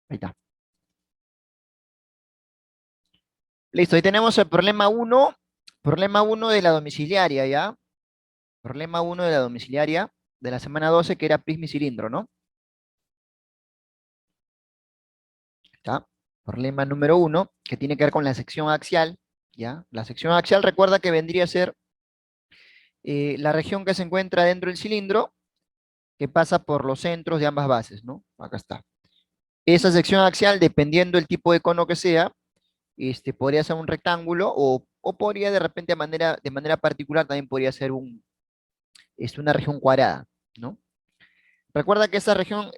Ahí está. Listo, ahí tenemos el problema uno de la domiciliaria, ¿ya? Problema uno de la domiciliaria de la semana 12 que era prisma y cilindro, ¿no? ¿Está? Problema número uno, que tiene que ver con la sección axial, ¿ya? La sección axial recuerda que vendría a ser la región que se encuentra dentro del cilindro, que pasa por los centros de ambas bases, ¿no? Acá está. Esa sección axial, dependiendo del tipo de cono que sea, podría ser un rectángulo o podría de repente de manera particular también podría ser una región cuadrada, ¿no? Recuerda que esa región,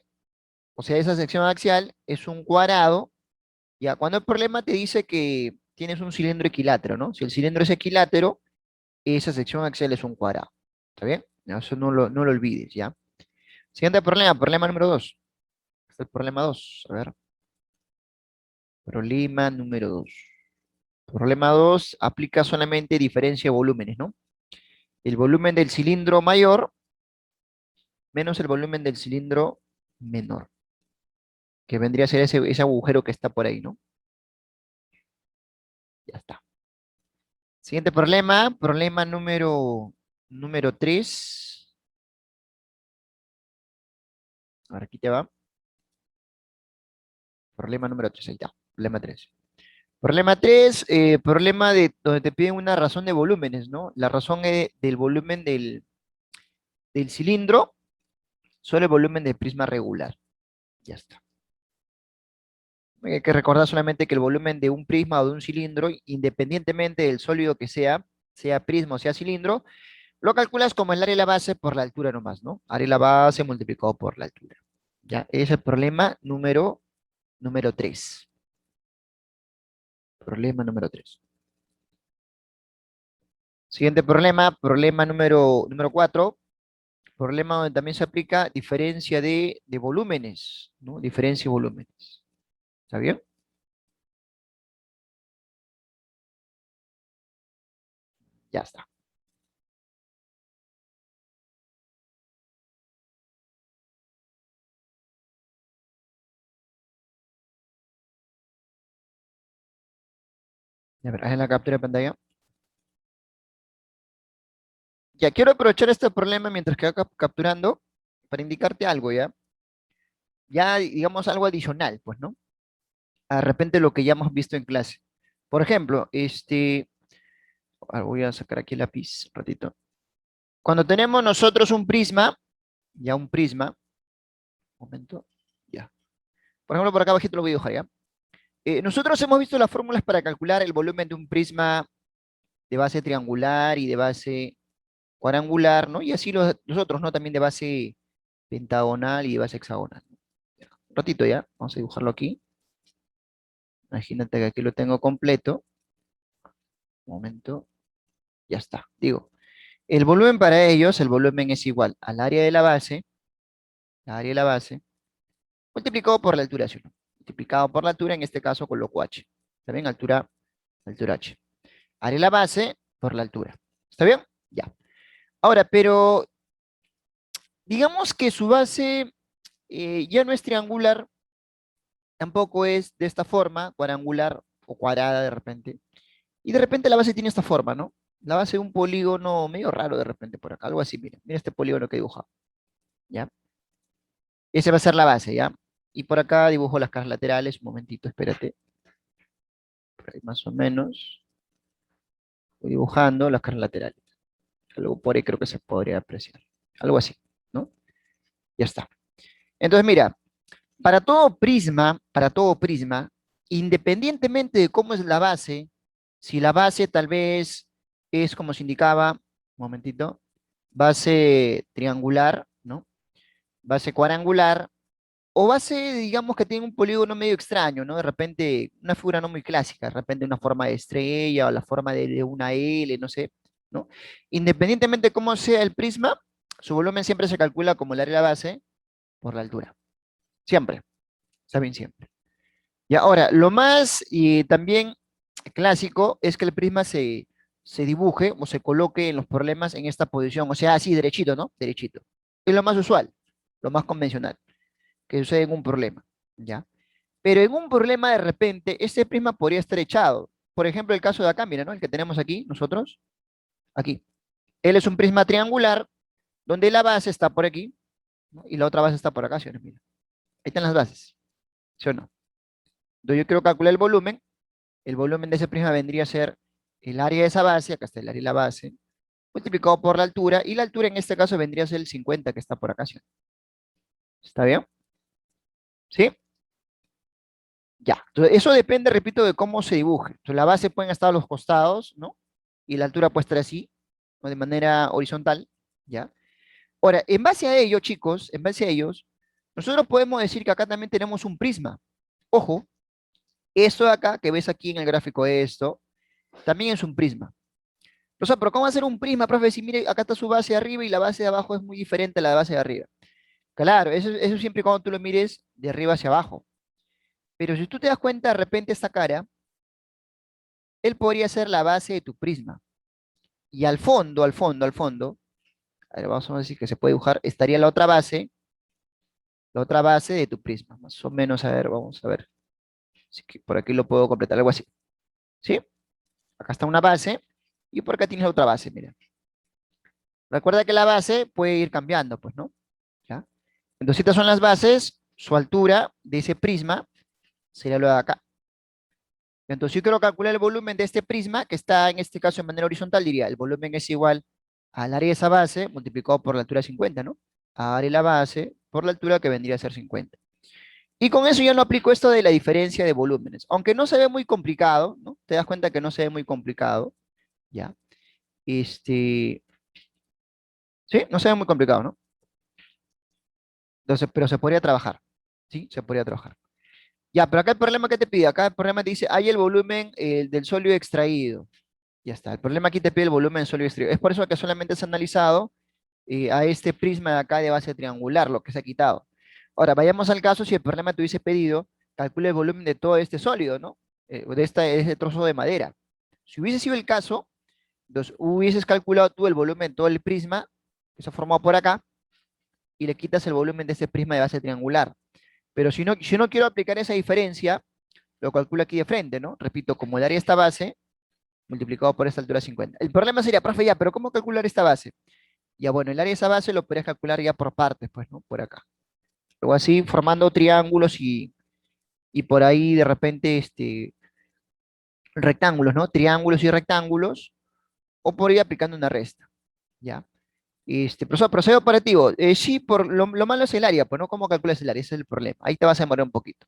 o sea, esa sección axial es un cuadrado, ya, cuando el problema te dice que tienes un cilindro equilátero, ¿no? Si el cilindro es equilátero, esa sección axial es un cuadrado, ¿está bien? Ya, eso no lo olvides, ¿ya? Siguiente problema, problema número 2. Este es el problema 2, a ver, problema número 2. Problema 2 aplica solamente diferencia de volúmenes, ¿no? El volumen del cilindro mayor menos el volumen del cilindro menor, que vendría a ser ese agujero que está por ahí, ¿no? Ya está. Siguiente problema, problema número 3. Ahora aquí te va. Problema número 3 ahí está. Problema 3. Problema 3, problema de donde te piden una razón de volúmenes, ¿no? La razón del volumen del cilindro sobre el volumen del prisma regular. Ya está. Hay que recordar solamente que el volumen de un prisma o de un cilindro, independientemente del sólido que sea, sea prisma o sea cilindro, lo calculas como el área de la base por la altura nomás, ¿no? Área de la base multiplicado por la altura. Ya, ese es el problema número 3. Problema número 3. Siguiente problema, problema número 4. Problema donde también se aplica diferencia de volúmenes, ¿no? Diferencia de volúmenes. ¿Está bien? Ya está. Ya verás en la captura de pantalla. Ya quiero aprovechar este problema mientras que va capturando para indicarte algo, ¿ya? Ya, digamos, algo adicional, pues, ¿no? De repente lo que ya hemos visto en clase. Por ejemplo, voy a sacar aquí el lápiz un ratito. Cuando tenemos nosotros un prisma, ya un prisma, un momento, ya. Por ejemplo, por acá abajito lo voy a dibujar, ¿ya? Nosotros hemos visto las fórmulas para calcular el volumen de un prisma de base triangular y de base cuadrangular, ¿no? Y así los otros, ¿no? También de base pentagonal y de base hexagonal. Ya. Un ratito ya, vamos a dibujarlo aquí. Imagínate que aquí lo tengo completo. Un momento, ya está. Digo, el volumen para ellos, el volumen es igual al área de la área de la base, multiplicado por la altura, ¿sí o no? Multiplicado por la altura, en este caso coloco h. ¿Está bien? Altura h. Área de la base por la altura. ¿Está bien? Ya. Ahora, pero digamos que su base ya no es triangular, tampoco es de esta forma, cuadrangular o cuadrada de repente. Y de repente la base tiene esta forma, ¿no? La base de un polígono medio raro de repente por acá, algo así, mira este polígono que he dibujado, ¿ya? Ese va a ser la base, ¿ya? Y por acá dibujo las caras laterales, un momentito, espérate, por ahí más o menos, voy dibujando las caras laterales. Algo por ahí creo que se podría apreciar, algo así, ¿no? Ya está. Entonces, mira, para todo prisma, independientemente de cómo es la base, si la base tal vez es como se indicaba, un momentito, base triangular, ¿no? Base cuadrangular, o base, digamos que tiene un polígono medio extraño, ¿no? De repente, una figura no muy clásica, de repente una forma de estrella o la forma de una L, no sé, ¿no? Independientemente de cómo sea el prisma, su volumen siempre se calcula como el área de la base por la altura. Siempre, saben siempre. Y ahora, lo más también clásico es que el prisma se dibuje o se coloque en los problemas en esta posición, o sea, así derechito, ¿no? Derechito. Es lo más usual, lo más convencional, que sucede en un problema, ¿ya? Pero en un problema de repente, este prisma podría estar echado. Por ejemplo, el caso de acá, mira, ¿no? El que tenemos aquí, nosotros, aquí. Él es un prisma triangular, donde la base está por aquí, ¿no? Y la otra base está por acá, ¿sí o no? Mira. Ahí están las bases, ¿sí o no? Entonces yo quiero calcular el volumen. El volumen de ese prisma vendría a ser el área de esa base, acá está el área de la base, multiplicado por la altura, y la altura en este caso vendría a ser el 50 que está por acá, ¿sí? ¿Está bien? ¿Sí? Ya. Entonces, eso depende, repito, de cómo se dibuje. Entonces, la base pueden estar a los costados, ¿no? Y la altura puede estar así, ¿no? De manera horizontal, ¿ya? Ahora, en base a ello, chicos, en base a ellos, nosotros podemos decir que acá también tenemos un prisma. Ojo, esto de acá, que ves aquí en el gráfico, esto, también es un prisma. O sea, pero ¿cómo hacer un prisma, profe? Si mire, acá está su base de arriba y la base de abajo es muy diferente a la base de arriba. Claro, eso siempre y cuando tú lo mires de arriba hacia abajo. Pero si tú te das cuenta, de repente esta cara, él podría ser la base de tu prisma. Y al fondo, a ver, vamos a decir que se puede dibujar, estaría la otra base de tu prisma. Más o menos, a ver, vamos a ver. Así que por aquí lo puedo completar, algo así. ¿Sí? Acá está una base y por acá tienes la otra base, mira. Recuerda que la base puede ir cambiando, pues, ¿no? ¿Ya? Entonces, estas son las bases, su altura de ese prisma sería lo de acá. Entonces, yo quiero calcular el volumen de este prisma, que está en este caso en manera horizontal, diría, el volumen es igual al área de esa base multiplicado por la altura 50, ¿no? Área de la base por la altura que vendría a ser 50. Y con eso ya no aplico esto de la diferencia de volúmenes, aunque no se ve muy complicado, ¿no? Te das cuenta que no se ve muy complicado, ¿ya? Este, sí, no se ve muy complicado, ¿no? Entonces, pero se podría trabajar, ¿sí? Se podría trabajar. Ya, pero acá el problema que te pide, acá el problema te dice, hay el volumen del sólido extraído. Ya está, el problema aquí te pide el volumen del sólido extraído. Es por eso que solamente es analizado a este prisma de acá de base triangular, lo que se ha quitado. Ahora, vayamos al caso si el problema te hubiese pedido, calcula el volumen de todo este sólido, ¿no? De este trozo de madera. Si hubiese sido el caso, entonces hubieses calculado tú el volumen de todo el prisma que se ha formado por acá y le quitas el volumen de ese prisma de base triangular. Pero si no quiero aplicar esa diferencia, lo calculo aquí de frente, ¿no? Repito, como el área de esta base, multiplicado por esta altura 50. El problema sería, profe, ya, pero ¿cómo calcular esta base? Ya, bueno, el área de esa base lo podrías calcular ya por partes, pues, ¿no? Por acá. Luego así, formando triángulos y por ahí de repente, rectángulos, ¿no? Triángulos y rectángulos, o por ahí aplicando una resta, ¿ya? Proceso operativo. Sí, lo malo es el área, pues, ¿no? ¿Cómo calculas el área? Ese es el problema. Ahí te vas a demorar un poquito.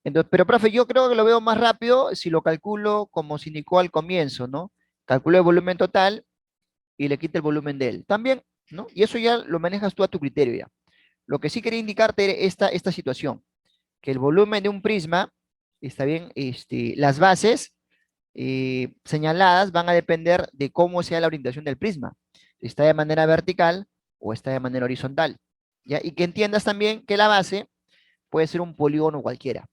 Entonces, pero profe, yo creo que lo veo más rápido si lo calculo como se indicó al comienzo, ¿no? Calculo el volumen total y le quita el volumen de él. También, ¿no? Y eso ya lo manejas tú a tu criterio ya. Lo que sí quería indicarte era esta situación, que el volumen de un prisma, está bien, las bases señaladas van a depender de cómo sea la orientación del prisma. Si está de manera vertical o está de manera horizontal. ¿Ya? Y que entiendas también que la base puede ser un polígono cualquiera.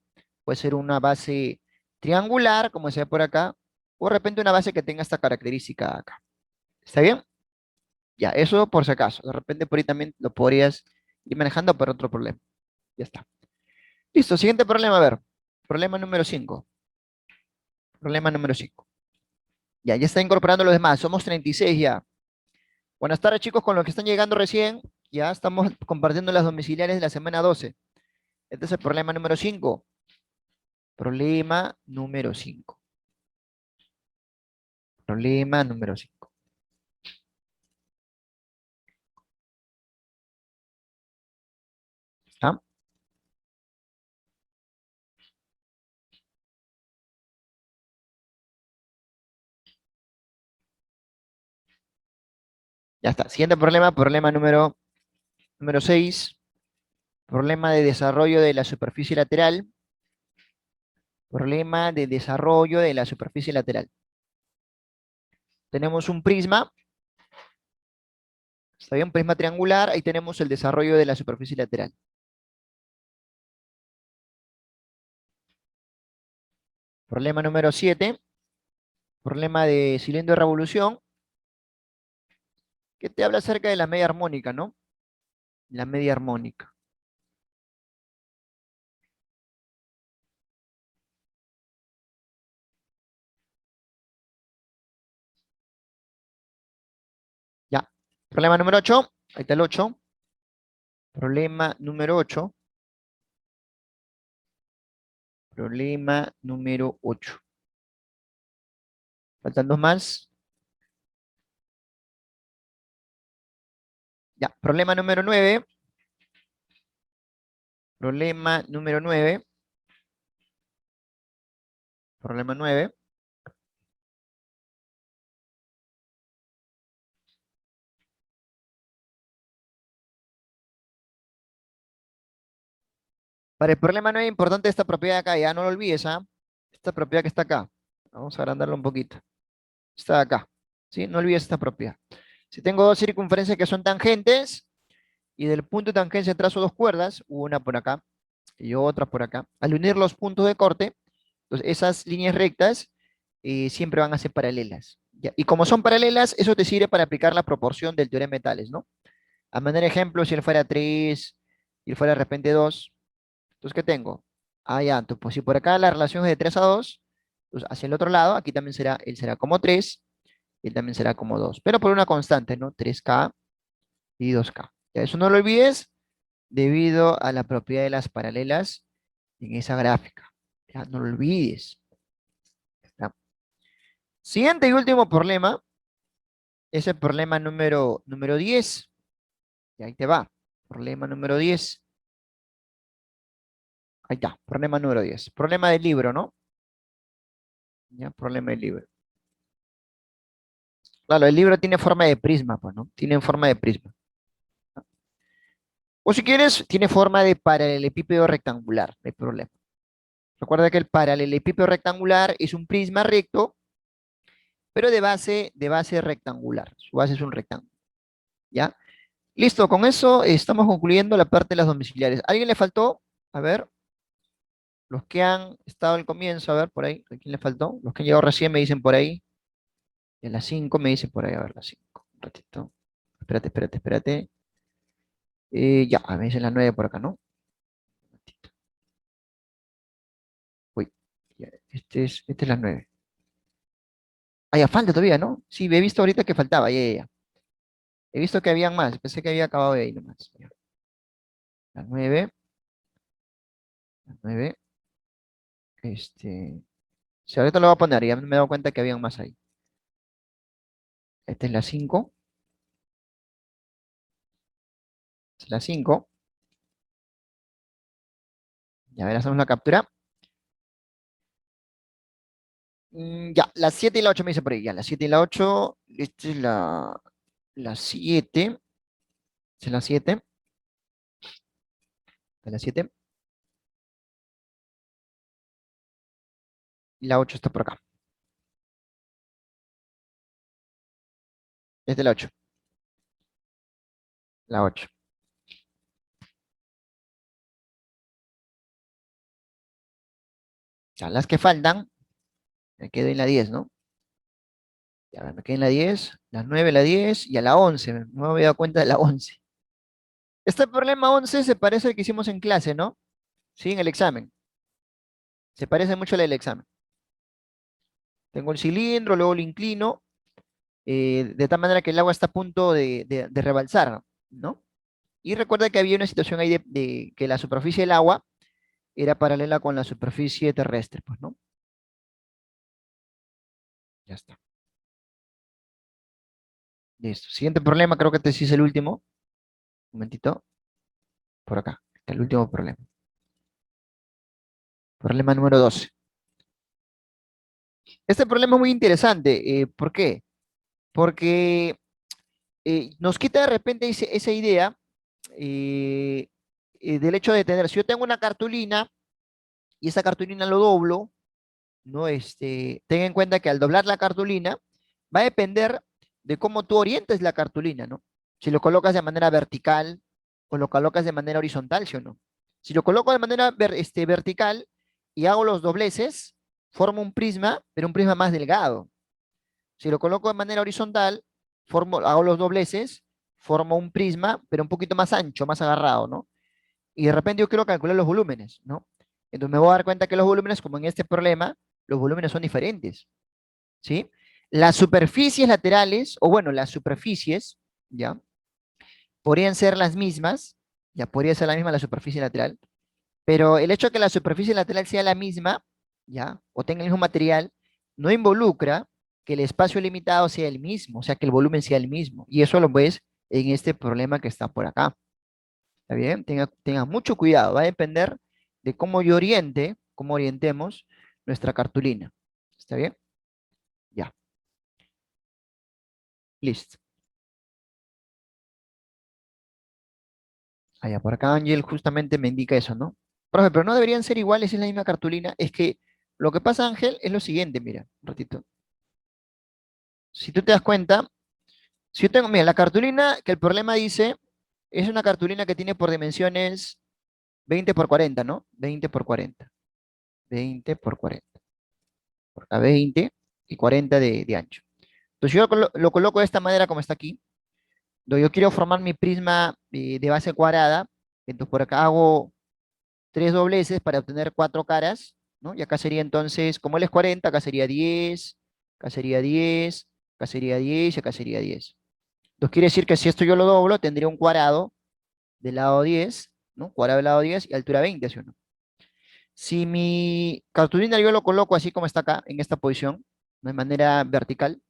Puede ser una base triangular, como se ve por acá, o de repente una base que tenga esta característica acá. ¿Está bien? Ya, eso por si acaso. De repente por ahí también lo podrías ir manejando para otro problema. Ya está. Listo, siguiente problema, a ver. Problema número 5. Problema número 5. Ya está incorporando los demás. Somos 36 ya. Buenas tardes, chicos, con los que están llegando recién. Ya estamos compartiendo las domiciliares de la semana 12. Este es el problema número 5. Problema número 5. Problema número 5. ¿Está? Ya está. Siguiente problema, problema número 6. Problema de desarrollo de la superficie lateral. Problema de desarrollo de la superficie lateral. Tenemos un prisma. Está bien, prisma triangular. Ahí tenemos el desarrollo de la superficie lateral. Problema número 7. Problema de cilindro de revolución, que te habla acerca de la media armónica, ¿no? La media armónica. Problema número 8. Ahí está el 8. Problema número 8. Problema número 8. Faltan dos más. Ya, problema número 9. Problema número 9. Problema 9. Para el problema 9 importante esta propiedad de acá, ya no lo olvides, ¿ah? Esta propiedad que está acá. Vamos a agrandarlo un poquito. Está de acá. ¿Sí? No olvides esta propiedad. Si tengo dos circunferencias que son tangentes y del punto de tangencia trazo dos cuerdas, una por acá y otra por acá. Al unir los puntos de corte, entonces esas líneas rectas siempre van a ser paralelas. ¿Ya? Y como son paralelas, eso te sirve para aplicar la proporción del teorema de Tales, ¿no? A manera de ejemplo, si él fuera 3 y él fuera de repente 2, entonces, ¿qué tengo? Ah, ya, entonces, pues si por acá la relación es de 3 a 2, pues hacia el otro lado, aquí también será, él será como 3 y él también será como 2, pero por una constante, ¿no? 3K y 2K. Ya, eso no lo olvides debido a la propiedad de las paralelas en esa gráfica. Ya, no lo olvides. ¿Ya? Siguiente y último problema es el problema número 10. Y ahí te va. Problema número 10. Ahí está, problema número 10. Problema del libro, ¿no? Ya, problema del libro. Claro, el libro tiene forma de prisma, pues, ¿no? Tiene forma de prisma. O si quieres, tiene forma de paralelepípedo rectangular, no hay problema. Recuerda que el paralelepípedo rectangular es un prisma recto, pero de base rectangular. Su base es un rectángulo, ¿ya? Listo, con eso estamos concluyendo la parte de las domiciliares. ¿A alguien le faltó? A ver, los que han estado al comienzo, a ver, por ahí, ¿a quién le faltó? Los que han llegado recién me dicen por ahí. Y a las 5 me dicen por ahí, a ver, las 5. Un ratito. Espérate, espérate, espérate. Ya, me dicen las 9 por acá, ¿no? Uy, ya, este es las 9. Ah, ya falta todavía, ¿no? Sí, he visto ahorita que faltaba, ya, ya, ya. He visto que habían más, pensé que había acabado de ahí nomás. Ya. Las 9, las 9, sí, ahorita lo voy a poner, ya me he dado cuenta que habían más ahí. Esta es la 5, es la 5. Ya, a ver, hacemos la captura. Ya, la 7 y la 8 me dice por ahí, ya, la 7 y la 8, esta es la 7, esta es la 7, esta es la 7, y la 8 está por acá. Esta es la 8, la 8. Ya, las que faltan, me quedo en la 10, ¿no? Ya, me quedé en la 10, la 9, la 10 y a la 11. No me había dado cuenta de la 11. Este problema 11 se parece al que hicimos en clase, ¿no? Sí, en el examen. Se parece mucho al del examen. Tengo el cilindro, luego lo inclino, de tal manera que el agua está a punto de rebalsar, ¿no? Y recuerda que había una situación ahí de que la superficie del agua era paralela con la superficie terrestre, pues, ¿no? Ya está. Listo. Siguiente problema, creo que este sí es el último. Un momentito. Por acá. El último problema. Problema número 12. Este problema es muy interesante. ¿Por qué? Porque nos quita de repente esa idea eh, del hecho de tener, si yo tengo una cartulina y esa cartulina lo doblo, ¿no? Ten en cuenta que al doblar la cartulina va a depender de cómo tú orientes la cartulina, ¿no? Si lo colocas de manera vertical o lo colocas de manera horizontal, ¿sí o no? Si lo coloco de manera vertical y hago los dobleces, formo un prisma, pero un prisma más delgado. Si lo coloco de manera horizontal, hago los dobleces, formo un prisma, pero un poquito más ancho, más agarrado, ¿no? Y de repente yo quiero calcular los volúmenes, ¿no? Entonces me voy a dar cuenta que los volúmenes, como en este problema, los volúmenes son diferentes, ¿sí? Las superficies laterales, o bueno, las superficies ¿ya? Podrían ser las mismas, ya podría ser la misma la superficie lateral, pero el hecho de que la superficie lateral sea la misma, ¿ya? O tenga el mismo material, no involucra que el espacio limitado sea el mismo, o sea, que el volumen sea el mismo. Y eso lo ves en este problema que está por acá. ¿Está bien? Tenga mucho cuidado, va a depender de cómo yo oriente, cómo orientemos nuestra cartulina. ¿Está bien? Ya, listo. Allá por acá Ángel justamente me indica eso, ¿no? Profe, pero no deberían ser iguales en la misma cartulina. Es que lo que pasa, Ángel, es lo siguiente, mira, un ratito. Si tú te das cuenta, si yo tengo, mira, la cartulina que el problema dice es una cartulina que tiene por dimensiones 20 por 40, ¿no? 20 por 40. 20 por 40. Por acá 20 y 40 de ancho. Entonces yo lo coloco de esta manera como está aquí. Yo quiero formar mi prisma de base cuadrada. Entonces por acá hago tres dobleces para obtener cuatro caras, ¿no? Y acá sería entonces, como él es 40, acá sería 10, acá sería 10, acá sería 10 y acá sería 10. Entonces quiere decir que si esto yo lo doblo, tendría un cuadrado del lado 10, ¿no? Cuadrado del lado 10 y altura 20, ¿sí o no? Si mi cartulina yo lo coloco así como está acá, en esta posición, de manera vertical,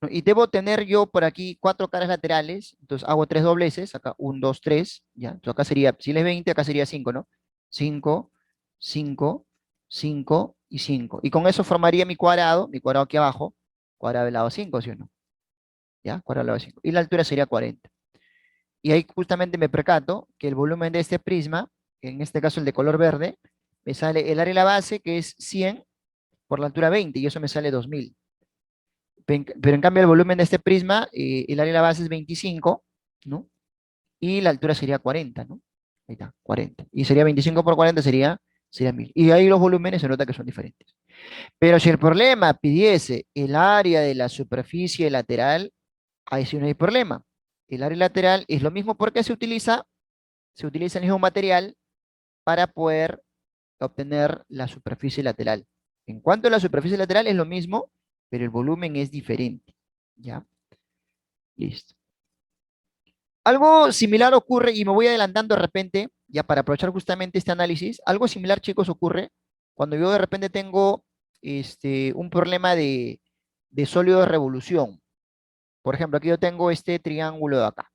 ¿no? Y debo tener yo por aquí cuatro caras laterales, entonces hago tres dobleces, acá 1, 2, 3, ¿ya? Entonces acá sería, si él es 20, acá sería 5, ¿no? 5, 5, 5 y 5. Y con eso formaría mi cuadrado aquí abajo, cuadrado del lado 5, ¿sí o no? ¿Ya? Cuadrado del lado 5. Y la altura sería 40. Y ahí justamente me percato que el volumen de este prisma, en este caso el de color verde, me sale el área de la base, que es 100 por la altura 20, y eso me sale 2000. Pero en cambio el volumen de este prisma, el área de la base es 25, ¿no? Y la altura sería 40, ¿no? Ahí está, 40. Y sería 25 por 40, sería 1000. Y ahí los volúmenes se nota que son diferentes. Pero si el problema pidiese el área de la superficie lateral, ahí sí no hay problema. El área lateral es lo mismo porque se utiliza el mismo material para poder obtener la superficie lateral. En cuanto a la superficie lateral es lo mismo, pero el volumen es diferente. ¿Ya? Listo. Algo similar ocurre, y me voy adelantando de repente, ya para aprovechar justamente este análisis, algo similar, chicos, ocurre cuando yo de repente tengo un problema de sólido de revolución. Por ejemplo, aquí yo tengo este triángulo de acá.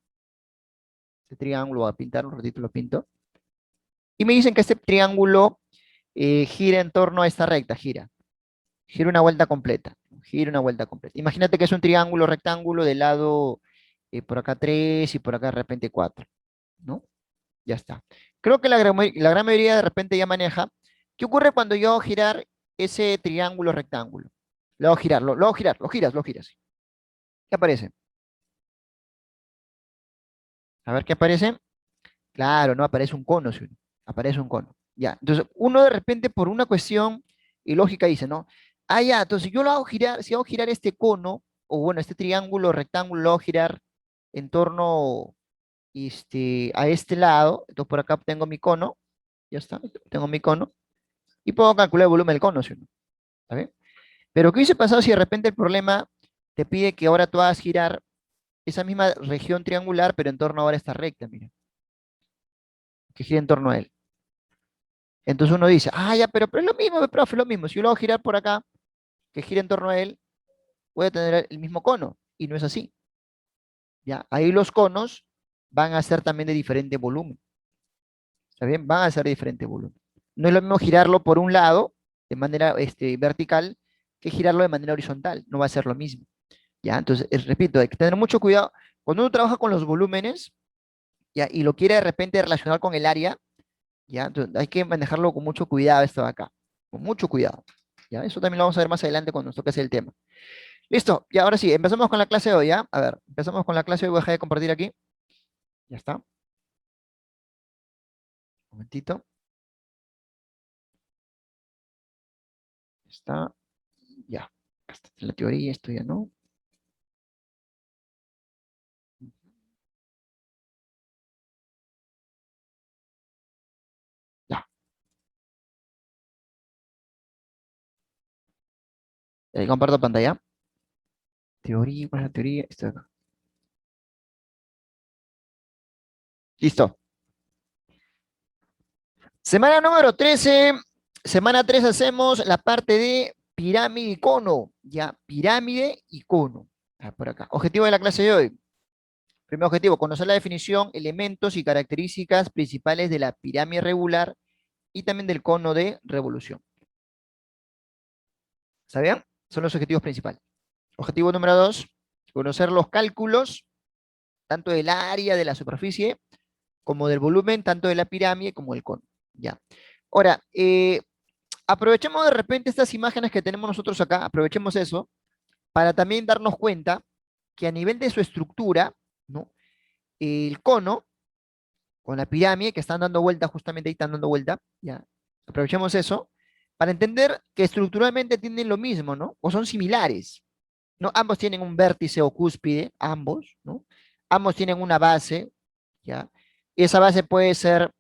Este triángulo, voy a pintar un ratito, lo pinto. Y me dicen que este triángulo gira en torno a esta recta, gira una vuelta completa, gira una vuelta completa. Imagínate que es un triángulo rectángulo de lado por acá 3 y por acá de repente 4, ¿no? Ya está. Creo que la gran mayoría de repente ya maneja. ¿Qué ocurre cuando yo hago girar ese triángulo rectángulo? Lo hago girar, lo hago girar, lo giras. ¿Qué aparece? A ver qué aparece. Claro, no aparece un cono, ¿sí? Aparece un cono. Ya. Entonces, uno de repente por una cuestión y lógica dice, ¿no? Ah, ya, entonces yo lo hago girar, si hago girar este cono, o bueno, este triángulo rectángulo, lo hago girar en torno a este lado, entonces por acá tengo mi cono, ya está, tengo mi cono, y puedo calcular el volumen del cono, ¿sí o no? ¿Está bien? Pero ¿qué hubiese pasado si de repente el problema te pide que ahora tú hagas girar esa misma región triangular, pero en torno ahora a esta recta, mira, que gira en torno a él? Entonces uno dice, ah, ya, pero es lo mismo, profe, es lo mismo. Si yo lo hago girar por acá, que gira en torno a él, voy a tener el mismo cono. Y no es así, ¿ya? Ahí los conos van a ser también de diferente volumen, ¿está bien? Van a ser de diferente volumen. No es lo mismo girarlo por un lado, de manera vertical, que girarlo de manera horizontal. No va a ser lo mismo, ¿ya? Entonces, repito, hay que tener mucho cuidado. Cuando uno trabaja con los volúmenes, ¿ya? Y lo quiere de repente relacionar con el área, ¿ya? Entonces, hay que manejarlo con mucho cuidado esto de acá, con mucho cuidado, ¿ya? Eso también lo vamos a ver más adelante cuando nos toque hacer el tema. Listo, y ahora sí, empezamos con la clase de hoy, ¿ya? A ver, empezamos con la clase de hoy, voy a dejar de compartir aquí. Ya está. Un momentito. Está, ya. Acá está la teoría, esto ya no. Ya. Ahí comparto pantalla. Teoría, ¿cuál es la teoría? Esto de acá. Listo. Semana número 13. Semana 3 hacemos la parte de pirámide y cono. Ya, pirámide y cono. Por acá. Objetivo de la clase de hoy. Primer objetivo, conocer la definición, elementos y características principales de la pirámide regular y también del cono de revolución. ¿Sabían? Son los objetivos principales. Objetivo número 2, conocer los cálculos, tanto del área de la superficie como del volumen, tanto de la pirámide como del cono. Ya. Ahora, aprovechemos de repente estas imágenes que tenemos nosotros acá, aprovechemos eso, para también darnos cuenta que a nivel de su estructura, ¿no? El cono con la pirámide, que están dando vuelta, justamente ahí están dando vuelta, ya. Aprovechemos eso para entender que estructuralmente tienen lo mismo, ¿no? O son similares, ¿no? Ambos tienen un vértice o cúspide, ambos, ¿no? Ambos tienen una base, ¿ya? Esa base puede ser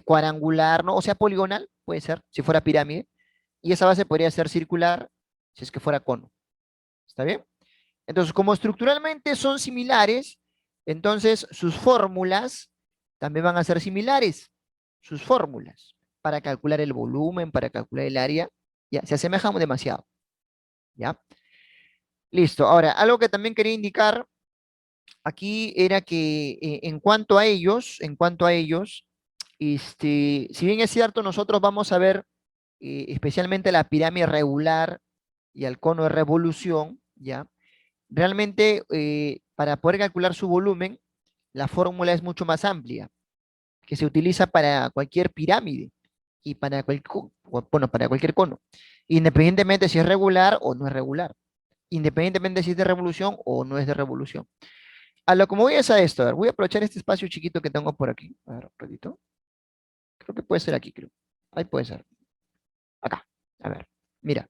cuadrangular, ¿no? O sea, poligonal, puede ser, si fuera pirámide, y esa base podría ser circular, si es que fuera cono. ¿Está bien? Entonces, como estructuralmente son similares, entonces sus fórmulas también van a ser similares. Sus fórmulas para calcular el volumen, para calcular el área, ya se asemejan demasiado. ¿Ya? Listo. Ahora, algo que también quería indicar aquí era que en cuanto a ellos, si bien es cierto, nosotros vamos a ver especialmente la pirámide regular y el cono de revolución, ¿ya? Realmente, para poder calcular su volumen, la fórmula es mucho más amplia, que se utiliza para cualquier pirámide y para bueno, para cualquier cono, independientemente si es regular o no es regular, independientemente si es de revolución o no es de revolución. A lo que me voy es a esto, a ver, voy a aprovechar este espacio chiquito que tengo por aquí. A ver, un ratito. Creo que puede ser aquí, creo. Ahí puede ser. Acá. A ver, mira.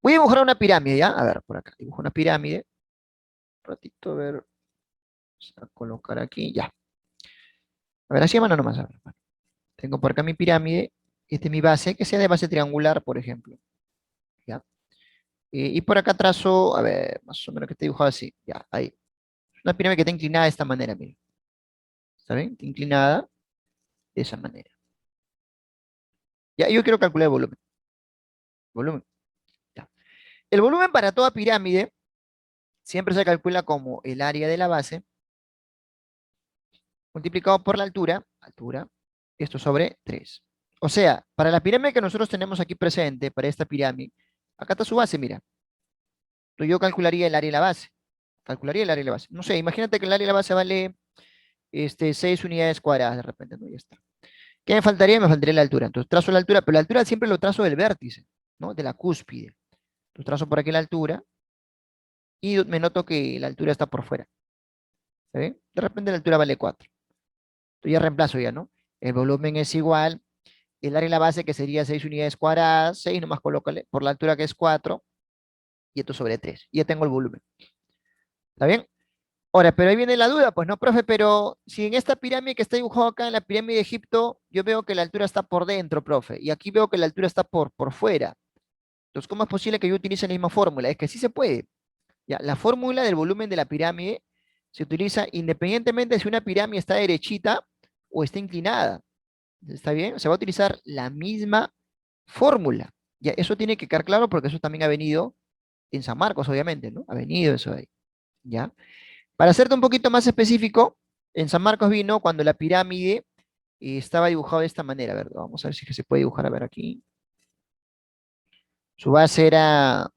Voy a dibujar una pirámide, ¿ya? A ver, por acá. Dibujo una pirámide. Un ratito, a ver. Vamos a colocar aquí, ya. A ver, así a mano nomás. A ver. Tengo por acá mi pirámide. Esta es mi base, que sea de base triangular, por ejemplo. ¿Ya? Y por acá trazo, a ver, más o menos que esté dibujado así. Ya, ahí. Es una pirámide que está inclinada de esta manera, mira. ¿Está bien? Está inclinada de esa manera. Ya, yo quiero calcular el volumen. Volumen. Ya. El volumen para toda pirámide siempre se calcula como el área de la base multiplicado por la altura, esto sobre 3. O sea, para la pirámide que nosotros tenemos aquí presente, para esta pirámide, acá está su base, mira. Entonces yo calcularía el área de la base. Calcularía el área de la base. No sé, imagínate que el área de la base vale 6 unidades cuadradas de repente, ¿no? Ya está. ¿Qué me faltaría? Me faltaría la altura. Entonces trazo la altura, pero la altura siempre lo trazo del vértice, ¿no? De la cúspide. Entonces trazo por aquí la altura y me noto que la altura está por fuera. ¿Está bien? De repente la altura vale 4. Entonces ya reemplazo ya, ¿no? El volumen es igual, el área de la base que sería 6 unidades cuadradas, 6 nomás colócale, por la altura que es 4, y esto sobre 3. Y ya tengo el volumen. ¿Está bien? Ahora, pero ahí viene la duda, pues no, profe, pero si en esta pirámide que está dibujado acá en la pirámide de Egipto, yo veo que la altura está por dentro, profe, y aquí veo que la altura está por fuera. Entonces, ¿cómo es posible que yo utilice la misma fórmula? Es que sí se puede. Ya, la fórmula del volumen de la pirámide se utiliza independientemente si una pirámide está derechita o está inclinada. ¿Está bien? Se va a utilizar la misma fórmula. Ya, eso tiene que quedar claro porque eso también ha venido en San Marcos, obviamente, ¿no? Ha venido eso de ahí. ¿Ya? Para hacerte un poquito más específico, en San Marcos vino cuando la pirámide estaba dibujada de esta manera. A ver, vamos a ver si es que se puede dibujar. A ver aquí. Su base era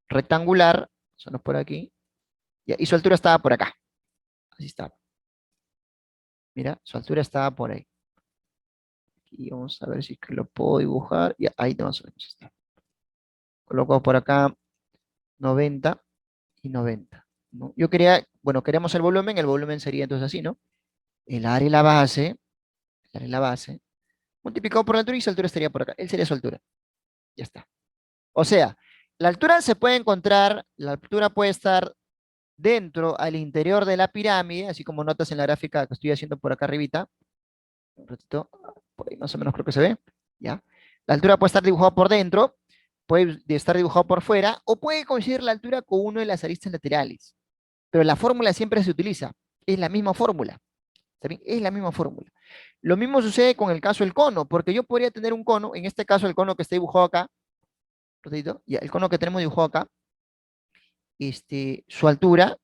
rectangular, eso no es por aquí, ya, y su altura estaba por acá. Así estaba. Mira, su altura estaba por ahí. Y vamos a ver si es que lo puedo dibujar. Ya, ahí más o menos está. Coloco por acá 90 y 90, ¿no? Yo quería, bueno, queremos el volumen sería entonces así, ¿no? El área y la base, el área y la base, multiplicado por la altura y su altura estaría por acá. Él sería su altura. Ya está. O sea, la altura se puede encontrar, la altura puede estar dentro, al interior de la pirámide, así como notas en la gráfica que estoy haciendo por acá arribita. Un ratito, por ahí más o menos creo que se ve. ¿Ya? La altura puede estar dibujada por dentro, puede estar dibujado por fuera, o puede coincidir la altura con uno de las aristas laterales. Pero la fórmula siempre se utiliza. Es la misma fórmula. ¿Está bien? Es la misma fórmula. Lo mismo sucede con el caso del cono, porque yo podría tener un cono, en este caso el cono que está dibujado acá, repito, ya, el cono que tenemos dibujado acá, su altura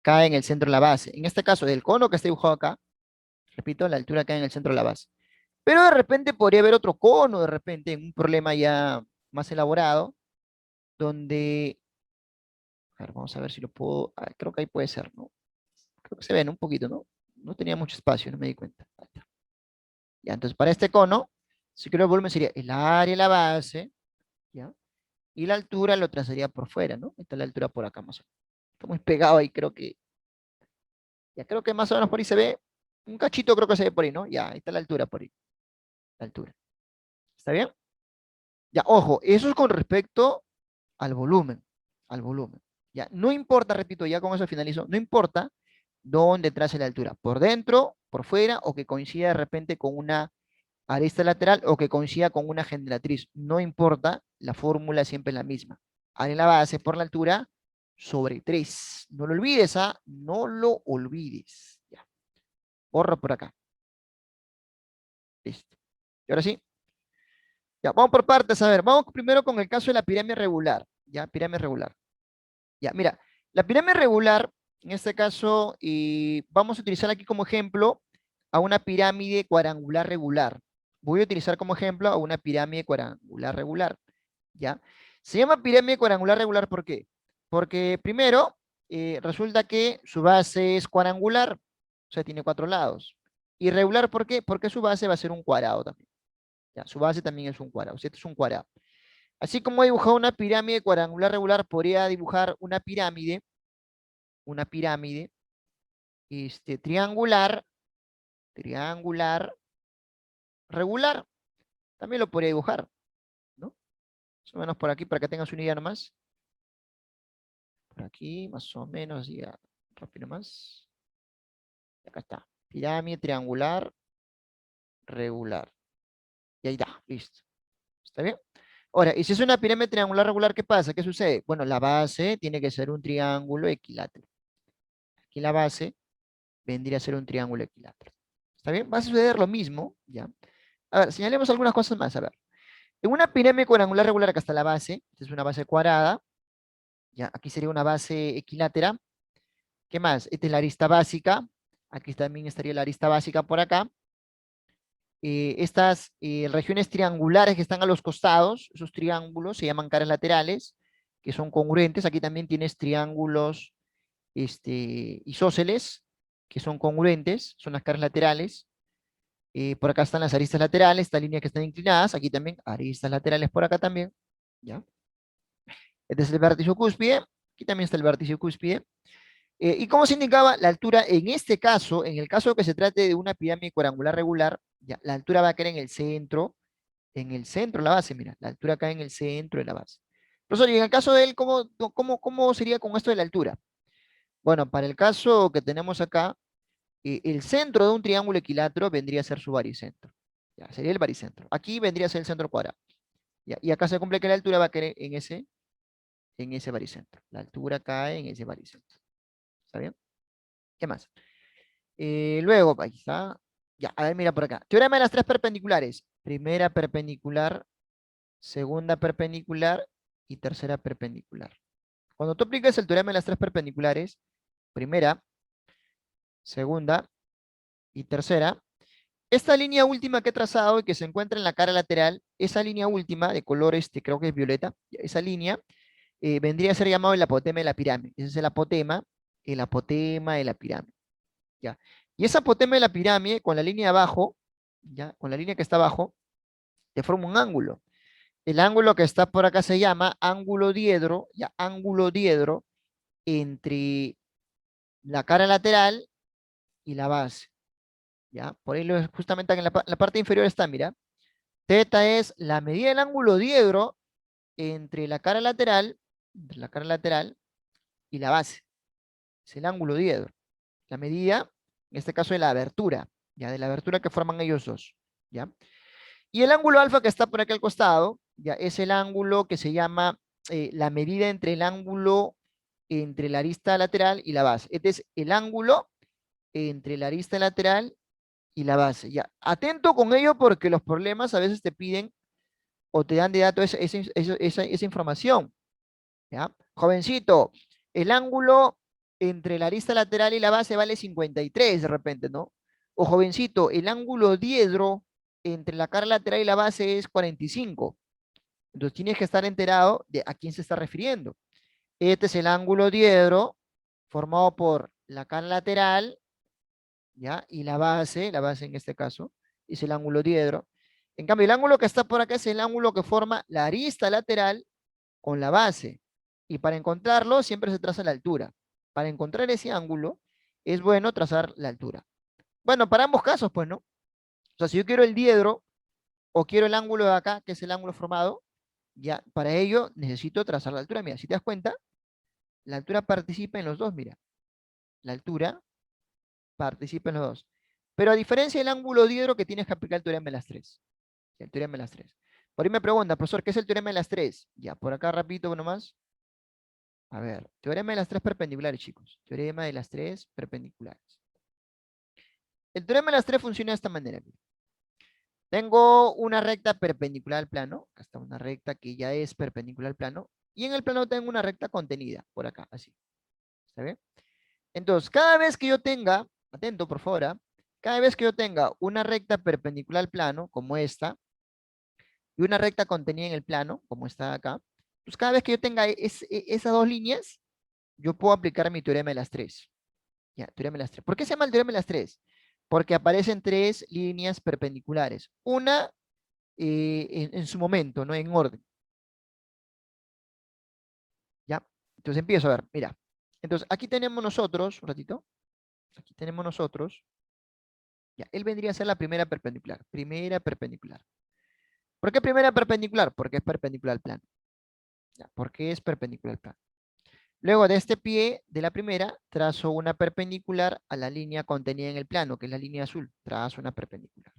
cae en el centro de la base. En este caso, del cono que está dibujado acá, repito, la altura cae en el centro de la base. Pero de repente podría haber otro cono, de repente, en un problema ya más elaborado, donde, a ver, vamos a ver si lo puedo, creo que ahí puede ser, ¿no? Creo que se ven un poquito, ¿no? No tenía mucho espacio, no me di cuenta. Ahí está. Ya, entonces para este cono, si quiero el volumen sería el área de la base, ¿ya? Y la altura lo trazaría por fuera, ¿no? Esta es la altura por acá más o menos. Está muy pegado ahí, creo que, ya creo que más o menos por ahí se ve, un cachito creo que se ve por ahí, ¿no? Ya, ahí está la altura por ahí, la altura. ¿Está bien? Ya, ojo, eso es con respecto al volumen, al volumen. Ya, no importa, repito, ya con eso finalizo, no importa dónde trace la altura, por dentro, por fuera, o que coincida de repente con una arista lateral o que coincida con una generatriz. No importa, la fórmula siempre es la misma. A en la base por la altura sobre 3. No lo olvides, ¿ah? No lo olvides. Ya, borra por acá. Listo. Y ahora sí, ya, vamos por partes. A ver, vamos primero con el caso de la pirámide regular. Ya, pirámide regular. Ya, mira, la pirámide regular, en este caso, vamos a utilizar aquí como ejemplo a una pirámide cuadrangular regular. Voy a utilizar como ejemplo a una pirámide cuadrangular regular. ¿Ya? Se llama pirámide cuadrangular regular, ¿por qué? Porque primero, resulta que su base es cuadrangular, o sea, tiene 4 lados. Irregular, ¿por qué? Porque su base va a ser un cuadrado también. ¿Ya? Su base también es un cuadrado, o sea, este es un cuadrado. Así como he dibujado una pirámide cuadrangular regular, podría dibujar una pirámide, triangular, triangular, regular. También lo podría dibujar, ¿no? Más o menos por aquí, para que tengas una idea nomás. Por aquí, más o menos, ya, rápido más. Acá está. Pirámide triangular, regular. Y ahí está, listo. ¿Está bien? Ahora, y si es una pirámide triangular regular, ¿qué pasa? ¿Qué sucede? Bueno, la base tiene que ser un triángulo equilátero. Aquí la base vendría a ser un triángulo equilátero. ¿Está bien? Va a suceder lo mismo, ¿ya? A ver, señalemos algunas cosas más, a ver. En una pirámide cuadrangular regular, acá está la base, esta es una base cuadrada, ¿ya? Aquí sería una base equilátera. ¿Qué más? Esta es la arista básica, aquí también estaría la arista básica por acá. Estas regiones triangulares que están a los costados, esos triángulos se llaman caras laterales, que son congruentes. Aquí también tienes triángulos isósceles, que son congruentes, son las caras laterales. Por acá están las aristas laterales, estas líneas que están inclinadas. Aquí también aristas laterales por acá también. ¿Ya? Este es el vértice cúspide. Aquí también está el vértice cúspide. ¿Y cómo se indicaba la altura? En este caso, en el caso que se trate de una pirámide cuadrangular regular, ya, la altura va a caer en el centro de la base, mira, la altura cae en el centro de la base. Profesor, y en el caso de él, ¿cómo sería con esto de la altura? Bueno, para el caso que tenemos acá, el centro de un triángulo equilátero vendría a ser su baricentro. Ya, sería el baricentro. Aquí vendría a ser el centro cuadrado. Ya, y acá se cumple que la altura va a caer en ese baricentro. La altura cae en ese baricentro. ¿Está bien? ¿Qué más? Luego, ahí está. Ya, a ver, mira por acá. Teorema de las tres perpendiculares. Primera perpendicular, segunda perpendicular y tercera perpendicular. Cuando tú aplicas el teorema de las tres perpendiculares, primera, segunda y tercera, esta línea última que he trazado y que se encuentra en la cara lateral, esa línea última de color creo que es violeta, esa línea vendría a ser llamado el apotema de la pirámide. Ese es el apotema de la pirámide. ¿Ya? Y esa apotema de la pirámide, con la línea de abajo, ¿ya? Con la línea que está abajo, te forma un ángulo. El ángulo que está por acá se llama ángulo diedro, ya, ángulo diedro entre la cara lateral y la base. ¿Ya? Por ahí justamente en la parte inferior está, mira. Teta es la medida del ángulo diedro entre la cara lateral y la base. Es el ángulo diedro. La medida, en este caso, de la abertura, ¿ya? De la abertura que forman ellos dos, ¿ya? Y el ángulo alfa que está por aquí al costado, ya es el ángulo que se llama la medida entre el ángulo entre la arista lateral y la base. Este es el ángulo entre la arista lateral y la base. Ya, atento con ello porque los problemas a veces te piden o te dan de dato esa información. ¿Ya? Jovencito, el ángulo entre la arista lateral y la base vale 53 de repente, ¿no? O jovencito, el ángulo diedro entre la cara lateral y la base es 45. Entonces tienes que estar enterado de a quién se está refiriendo. Este es el ángulo diedro formado por la cara lateral, ¿ya? Y la base en este caso, es el ángulo diedro. En cambio, el ángulo que está por acá es el ángulo que forma la arista lateral con la base. Y para encontrarlo siempre se traza la altura. Para encontrar ese ángulo es bueno trazar la altura. Bueno, para ambos casos, pues, ¿no? O sea, si yo quiero el diedro o quiero el ángulo de acá, que es el ángulo formado, ya para ello necesito trazar la altura. Mira, si te das cuenta, la altura participa en los dos, mira. La altura participa en los dos. Pero a diferencia del ángulo diedro que tienes que aplicar el teorema de las tres. El teorema de las tres. Por ahí me pregunta, profesor, ¿qué es el teorema de las tres? Ya, por acá rapidito nomás. A ver, teorema de las tres perpendiculares, chicos. Teorema de las tres perpendiculares. El teorema de las tres funciona de esta manera. Mira. Tengo una recta perpendicular al plano. Acá está una recta que ya es perpendicular al plano. Y en el plano tengo una recta contenida, por acá, así. ¿Está bien? Entonces, cada vez que yo tenga, atento por favor, ¿ah? Cada vez que yo tenga una recta perpendicular al plano, como esta, y una recta contenida en el plano, como está acá, pues cada vez que yo tenga esas dos líneas, yo puedo aplicar mi teorema de las tres. Ya, teorema de las tres. ¿Por qué se llama el teorema de las tres? Porque aparecen tres líneas perpendiculares. Una en su momento, no en orden. ¿Ya? Entonces empiezo a ver, mira. Entonces aquí tenemos nosotros, un ratito, aquí tenemos nosotros, ya, él vendría a ser la primera perpendicular. Primera perpendicular. ¿Por qué primera perpendicular? Porque es perpendicular al plano. Ya, porque es perpendicular al plano. Luego de este pie de la primera, trazo una perpendicular a la línea contenida en el plano, que es la línea azul. Trazo una perpendicular.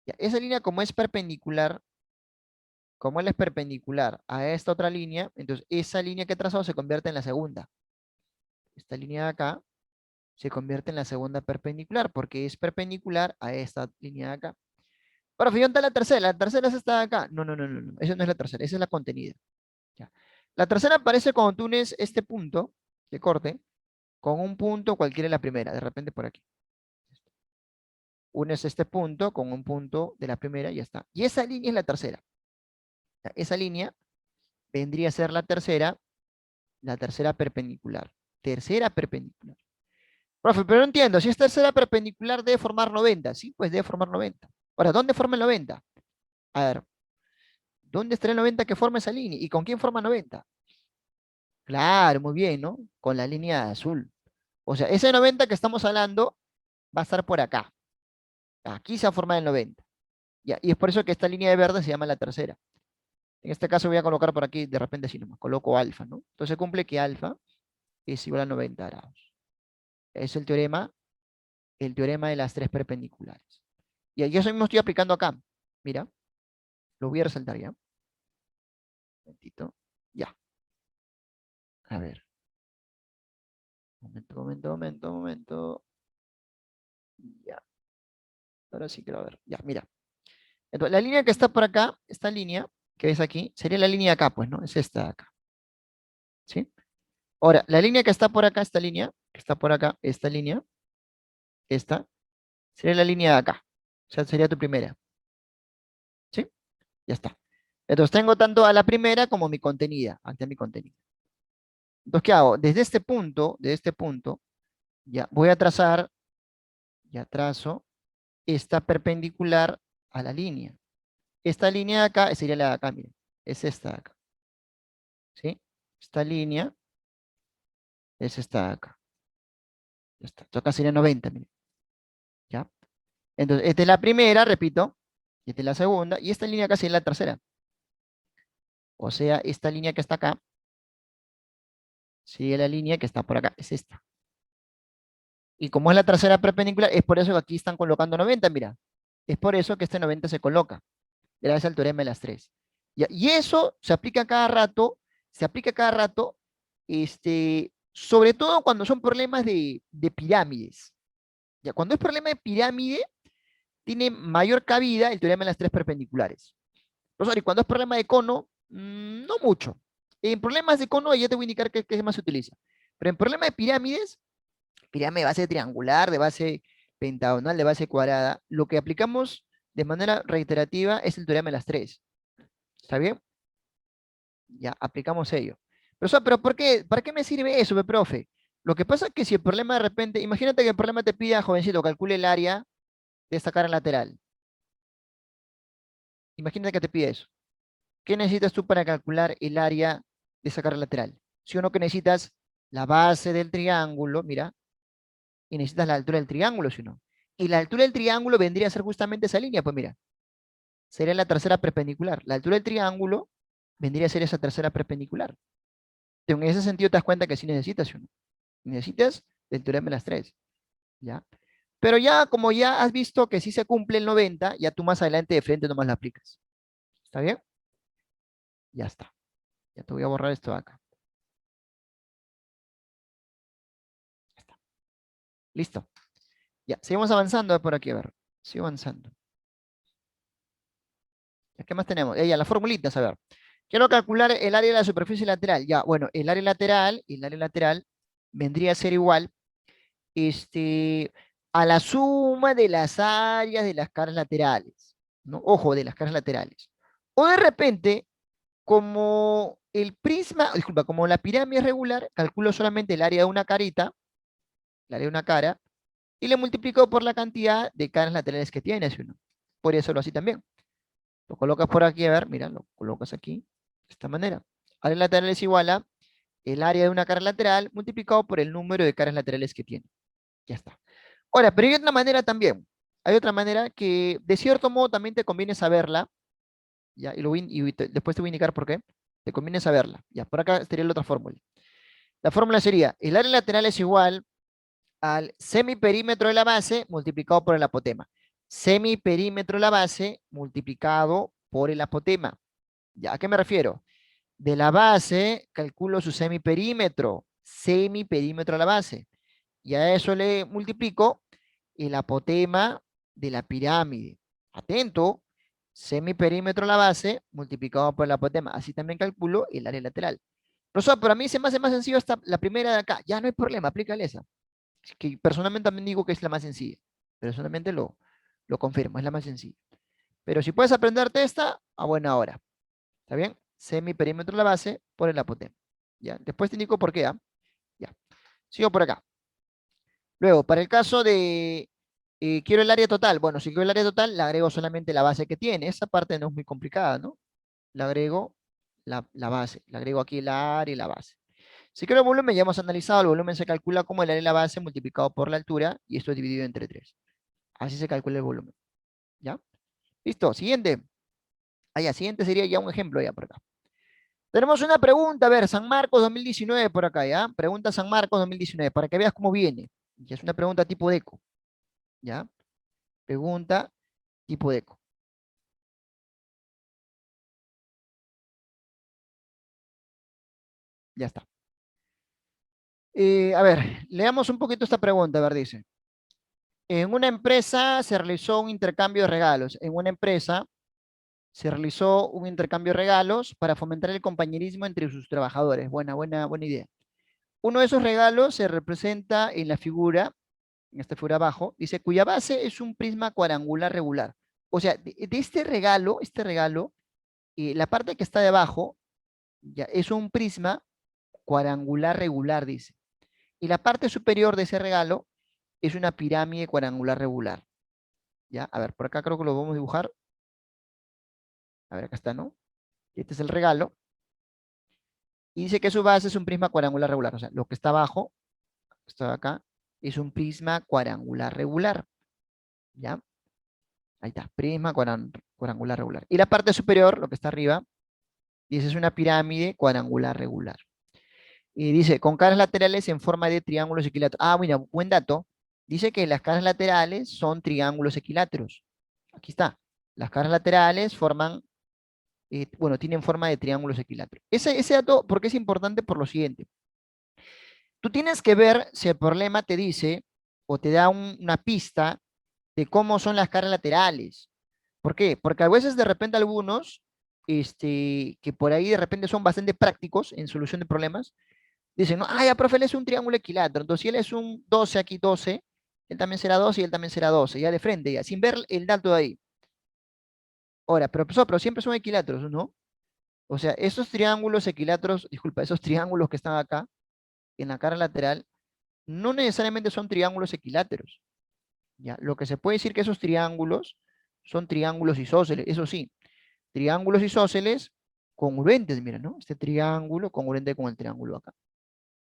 Ya, esa línea como él es perpendicular a esta otra línea, entonces esa línea que he trazado se convierte en la segunda. Esta línea de acá se convierte en la segunda perpendicular, porque es perpendicular a esta línea de acá. Ahora, fíjate la tercera es esta de acá. No, no, no, no, no, esa no es la tercera, esa es la contenida. Ya. La tercera aparece cuando tú unes este punto de corte con un punto cualquiera de la primera, de repente por aquí. Unes este punto con un punto de la primera y ya está. Y esa línea es la tercera. Ya, esa línea vendría a ser la tercera perpendicular. Tercera perpendicular. Profe, pero no entiendo, si es tercera perpendicular debe formar 90. Sí, pues debe formar 90. Ahora, ¿dónde forma el 90? A ver, ¿dónde está el 90 que forma esa línea? ¿Y con quién forma 90? Claro, muy bien, ¿no? Con la línea azul. O sea, ese 90 que estamos hablando va a estar por acá. Aquí se va a formar el 90. Ya, y es por eso que esta línea de verde se llama la tercera. En este caso voy a colocar por aquí, de repente así nomás, coloco alfa, ¿no? Entonces cumple que alfa es igual a 90 grados. Es el teorema de las tres perpendiculares. Y eso mismo estoy aplicando acá. Mira, lo voy a resaltar ya. Un momentito. Ya. A ver. Momento, momento, momento, momento. Ya. Ahora sí quiero ver. Ya, mira. Entonces, la línea que está por acá, esta línea que ves aquí, sería la línea de acá, pues, ¿no? Es esta de acá. ¿Sí? Ahora, la línea que está por acá, esta línea, que está por acá, esta línea, esta, sería la línea de acá. O sea, sería tu primera. ¿Sí? Ya está. Entonces tengo tanto a la primera como mi contenida. Ante mi contenida. Entonces, ¿qué hago? De este punto, ya voy a trazar, ya trazo esta perpendicular a la línea. Esta línea de acá sería la de acá, miren. Es esta de acá. ¿Sí? Esta línea es esta de acá. Ya está. Esto acá sería 90, miren. ¿Ya? Entonces, esta es la primera, repito. Esta es la segunda. Y esta línea acá sería la tercera. O sea, esta línea que está acá sigue la línea que está por acá. Es esta. Y como es la tercera perpendicular, es por eso que aquí están colocando 90, mira. Es por eso que este 90 se coloca, gracias al teorema de las tres. Y eso se aplica cada rato, sobre todo cuando son problemas de pirámides. Ya, cuando es problema de pirámide, tiene mayor cabida el teorema de las tres perpendiculares. Profesor, y cuando es problema de cono, no mucho. En problemas de cono ya te voy a indicar qué más se utiliza. Pero en problema de pirámides, pirámide de base triangular, de base pentagonal, de base cuadrada, lo que aplicamos de manera reiterativa es el teorema de las tres. ¿Está bien? Ya, aplicamos ello. Profesor, pero ¿por qué? ¿Para qué me sirve eso, profe? Lo que pasa es que si el problema de repente, imagínate que el problema te pida, jovencito, calcule el área de esta cara lateral. Imagínate que te pide eso. ¿Qué necesitas tú para calcular el área de esa cara lateral? Si o no que necesitas la base del triángulo, mira, y necesitas la altura del triángulo, si no. Y la altura del triángulo vendría a ser justamente esa línea, pues mira, sería la tercera perpendicular. La altura del triángulo vendría a ser esa tercera perpendicular. En ese sentido te das cuenta que sí necesitas, ¿sí o no? Necesitas del teorema de las tres, ¿ya? Pero ya, como ya has visto que sí se cumple el 90, ya tú más adelante de frente nomás lo aplicas. ¿Está bien? Ya está. Ya te voy a borrar esto de acá. Ya está. Listo. Ya, seguimos avanzando por aquí, a ver. Sigo avanzando. ¿Qué más tenemos? Ya, las formulitas, a ver. Quiero calcular el área de la superficie lateral. Ya, bueno, el área lateral vendría a ser igual a la suma de las áreas de las caras laterales, ¿no? Ojo, de las caras laterales. O de repente, como el prisma, disculpa, como la pirámide es regular, calculo solamente el área de una carita, el área de una cara, y le multiplico por la cantidad de caras laterales que tiene, ¿sí o no? Podría hacerlo así también. Lo colocas por aquí, a ver, mira, lo colocas aquí, de esta manera. Área lateral es igual a el área de una cara lateral multiplicado por el número de caras laterales que tiene. Ya está. Ahora, pero hay otra manera también. Hay otra manera que de cierto modo también te conviene saberla, ¿ya? Después te voy a indicar por qué. Te conviene saberla. Ya, por acá estaría la otra fórmula. La fórmula sería, el área lateral es igual al semiperímetro de la base multiplicado por el apotema. Semiperímetro de la base multiplicado por el apotema. ¿Ya? ¿A qué me refiero? De la base calculo su semiperímetro. Semiperímetro de la base. Y a eso le multiplico el apotema de la pirámide. Atento, semiperímetro de la base multiplicado por el apotema. Así también calculo el área lateral. Profesor, pero a mí se me hace más sencillo la primera de acá. Ya no hay problema, aplícale esa. Es que personalmente también digo que es la más sencilla. Personalmente lo confirmo, es la más sencilla. Pero si puedes aprenderte esta, a buena hora. ¿Está bien? Semiperímetro de la base por el apotema. ¿Ya? Después te indico por qué, ¿ah? Ya. Sigo por acá. Luego, para el caso de quiero el área total. Bueno, si quiero el área total, le agrego solamente la base que tiene. Esa parte no es muy complicada, ¿no? Le agrego la base. Le agrego aquí la área y la base. Si quiero el volumen, ya hemos analizado, el volumen se calcula como el área de la base multiplicado por la altura y esto es dividido entre 3. Así se calcula el volumen. ¿Ya? Listo, siguiente. Ya, siguiente sería ya un ejemplo ya por acá. Tenemos una pregunta, a ver, San Marcos 2019 por acá, ¿ya? Pregunta San Marcos 2019, para que veas cómo viene. Ya es una pregunta tipo DECO, ¿ya? Pregunta tipo DECO. Ya está. A ver, leamos un poquito esta pregunta, a ver, dice. En una empresa se realizó un intercambio de regalos. En una empresa se realizó un intercambio de regalos para fomentar el compañerismo entre sus trabajadores. Buena idea. Uno de esos regalos se representa en la figura, en esta figura abajo, dice, cuya base es un prisma cuadrangular regular. O sea, de este regalo, la parte que está debajo ya, es un prisma cuadrangular regular, dice. Y la parte superior de ese regalo es una pirámide cuadrangular regular. ¿Ya? A ver, por acá creo que lo vamos a dibujar. A ver, acá está, ¿no? Este es el regalo. Y dice que su base es un prisma cuadrangular regular. O sea, lo que está abajo, esto de acá, es un prisma cuadrangular regular. ¿Ya? Ahí está, prisma cuadrangular regular. Y la parte superior, lo que está arriba, dice es una pirámide cuadrangular regular. Y dice, con caras laterales en forma de triángulos equiláteros. Ah, bueno, buen dato. Dice que las caras laterales son triángulos equiláteros. Aquí está. Las caras laterales forman, bueno, tienen forma de triángulos equiláteros. Ese dato, ¿por qué es importante? Por lo siguiente. Tú tienes que ver si el problema te dice o te da una pista de cómo son las caras laterales. ¿Por qué? Porque a veces de repente algunos, que por ahí de repente son bastante prácticos en solución de problemas, dicen, no, ah, ya, profe, él es un triángulo equilátero, entonces si él es un 12 aquí 12, él también será 12 y él también será 12, ya de frente, ya, sin ver el dato de ahí. Ahora, pero, profesor, pero siempre son equiláteros, ¿no? O sea, esos triángulos equiláteros, disculpa, esos triángulos que están acá, en la cara lateral, no necesariamente son triángulos equiláteros. ¿Ya? Lo que se puede decir que esos triángulos son triángulos isósceles, eso sí, triángulos isósceles congruentes, mira, ¿no? Este triángulo congruente con el triángulo acá.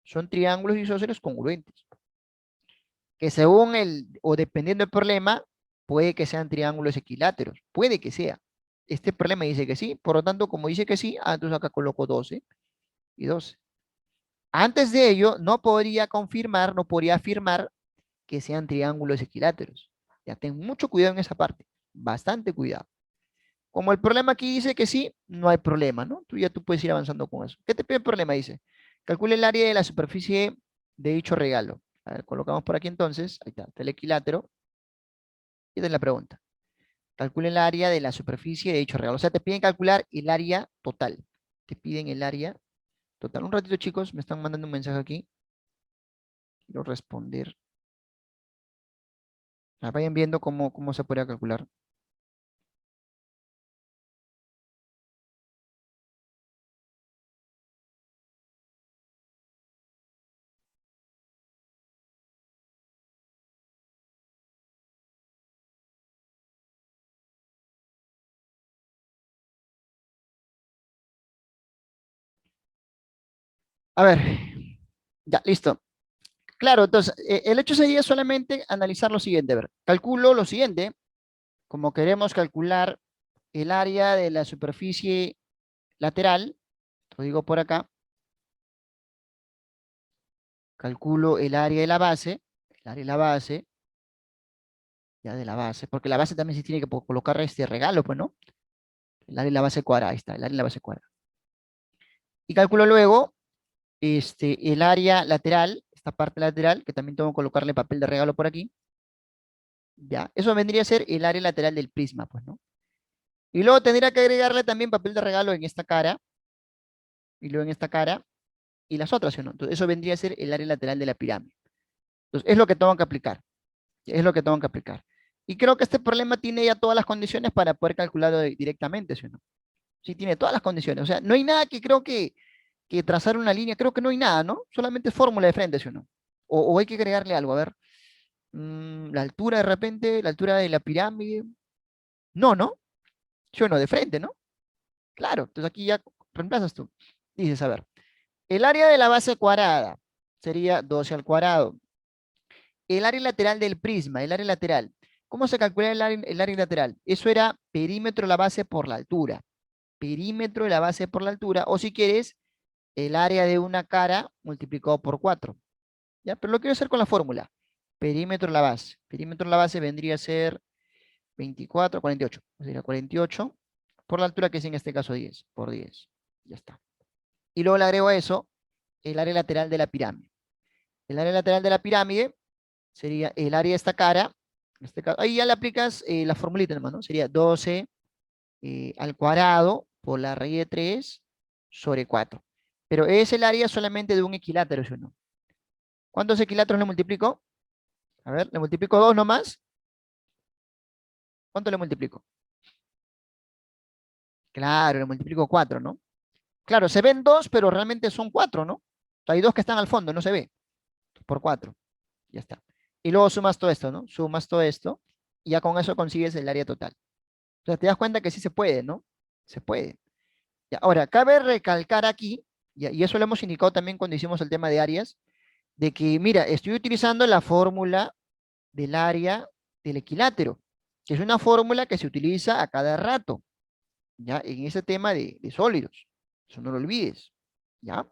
Son triángulos isósceles congruentes, que según o dependiendo del problema, puede que sean triángulos equiláteros, puede que sea. Este problema dice que sí, por lo tanto, como dice que sí, entonces acá coloco 12 y 12. Antes de ello, no podría confirmar, no podría afirmar que sean triángulos equiláteros. Ya ten mucho cuidado en esa parte, bastante cuidado. Como el problema aquí dice que sí, no hay problema, ¿no? Tú puedes ir avanzando con eso. ¿Qué te pide el problema? Dice, calcula el área de la superficie de dicho regalo. A ver, colocamos por aquí entonces, ahí está el equilátero. Y esta es la pregunta. Calcula el área de la superficie de dicho regalo. O sea, te piden calcular el área total. Te piden el área total. Un ratito, chicos, me están mandando un mensaje aquí. Quiero responder. Vayan viendo cómo se puede calcular. A ver, ya, listo. Claro, entonces, el hecho sería solamente analizar lo siguiente. A ver, calculo lo siguiente, como queremos calcular el área de la superficie lateral, lo digo por acá, calculo el área de la base, el área de la base, ya de la base, porque la base también se tiene que colocar este regalo, pues, ¿no? El área de la base cuadrada, ahí está, el área de la base cuadrada. Y calculo luego el área lateral, esta parte lateral, que también tengo que colocarle papel de regalo por aquí, ya, eso vendría a ser el área lateral del prisma, pues, ¿no? Y luego tendría que agregarle también papel de regalo en esta cara, y luego en esta cara, y las otras, ¿sí o no? Entonces, eso vendría a ser el área lateral de la pirámide. Entonces, es lo que tengo que aplicar, es lo que tengo que aplicar. Y creo que este problema tiene ya todas las condiciones para poder calcularlo directamente, ¿sí o no? Sí, tiene todas las condiciones. O sea, no hay nada que creo que trazar una línea, creo que no hay nada, ¿no? Solamente fórmula de frente, ¿sí o no? O hay que agregarle algo, a ver, la altura de repente, la altura de la pirámide. No, ¿no? ¿Sí o no? De frente, ¿no? Claro, entonces aquí ya reemplazas tú. Dices, a ver, el área de la base cuadrada sería 12 al cuadrado. El área lateral del prisma, el área lateral. ¿Cómo se calcula el área lateral? Eso era perímetro de la base por la altura. Perímetro de la base por la altura. O si quieres, el área de una cara multiplicado por 4. ¿Ya? Pero lo quiero hacer con la fórmula. Perímetro de la base. Perímetro de la base vendría a ser 24, 48. O sea, 48 por la altura que es en este caso 10. Por 10. Ya está. Y luego le agrego a eso el área lateral de la pirámide. El área lateral de la pirámide sería el área de esta cara. En este caso, ahí ya le aplicas la formulita, hermano. Sería 12 al cuadrado por la raíz de 3 sobre 4. Pero es el área solamente de un equilátero, ¿sí o no? ¿Cuántos equiláteros le multiplico? A ver, le multiplico 2 nomás. ¿Cuánto le multiplico? Claro, le multiplico 4, ¿no? Claro, se ven 2, pero realmente son 4, ¿no? Hay dos que están al fondo, no se ve. Por 4. Ya está. Y luego sumas todo esto, ¿no? Sumas todo esto y ya con eso consigues el área total. O sea, te das cuenta que sí se puede, ¿no? Se puede. Ya, ahora, cabe recalcar aquí, y eso lo hemos indicado también cuando hicimos el tema de áreas, de que, mira, estoy utilizando la fórmula del área del equilátero, que es una fórmula que se utiliza a cada rato, ¿ya? En ese tema de sólidos. Eso no lo olvides, ¿ya?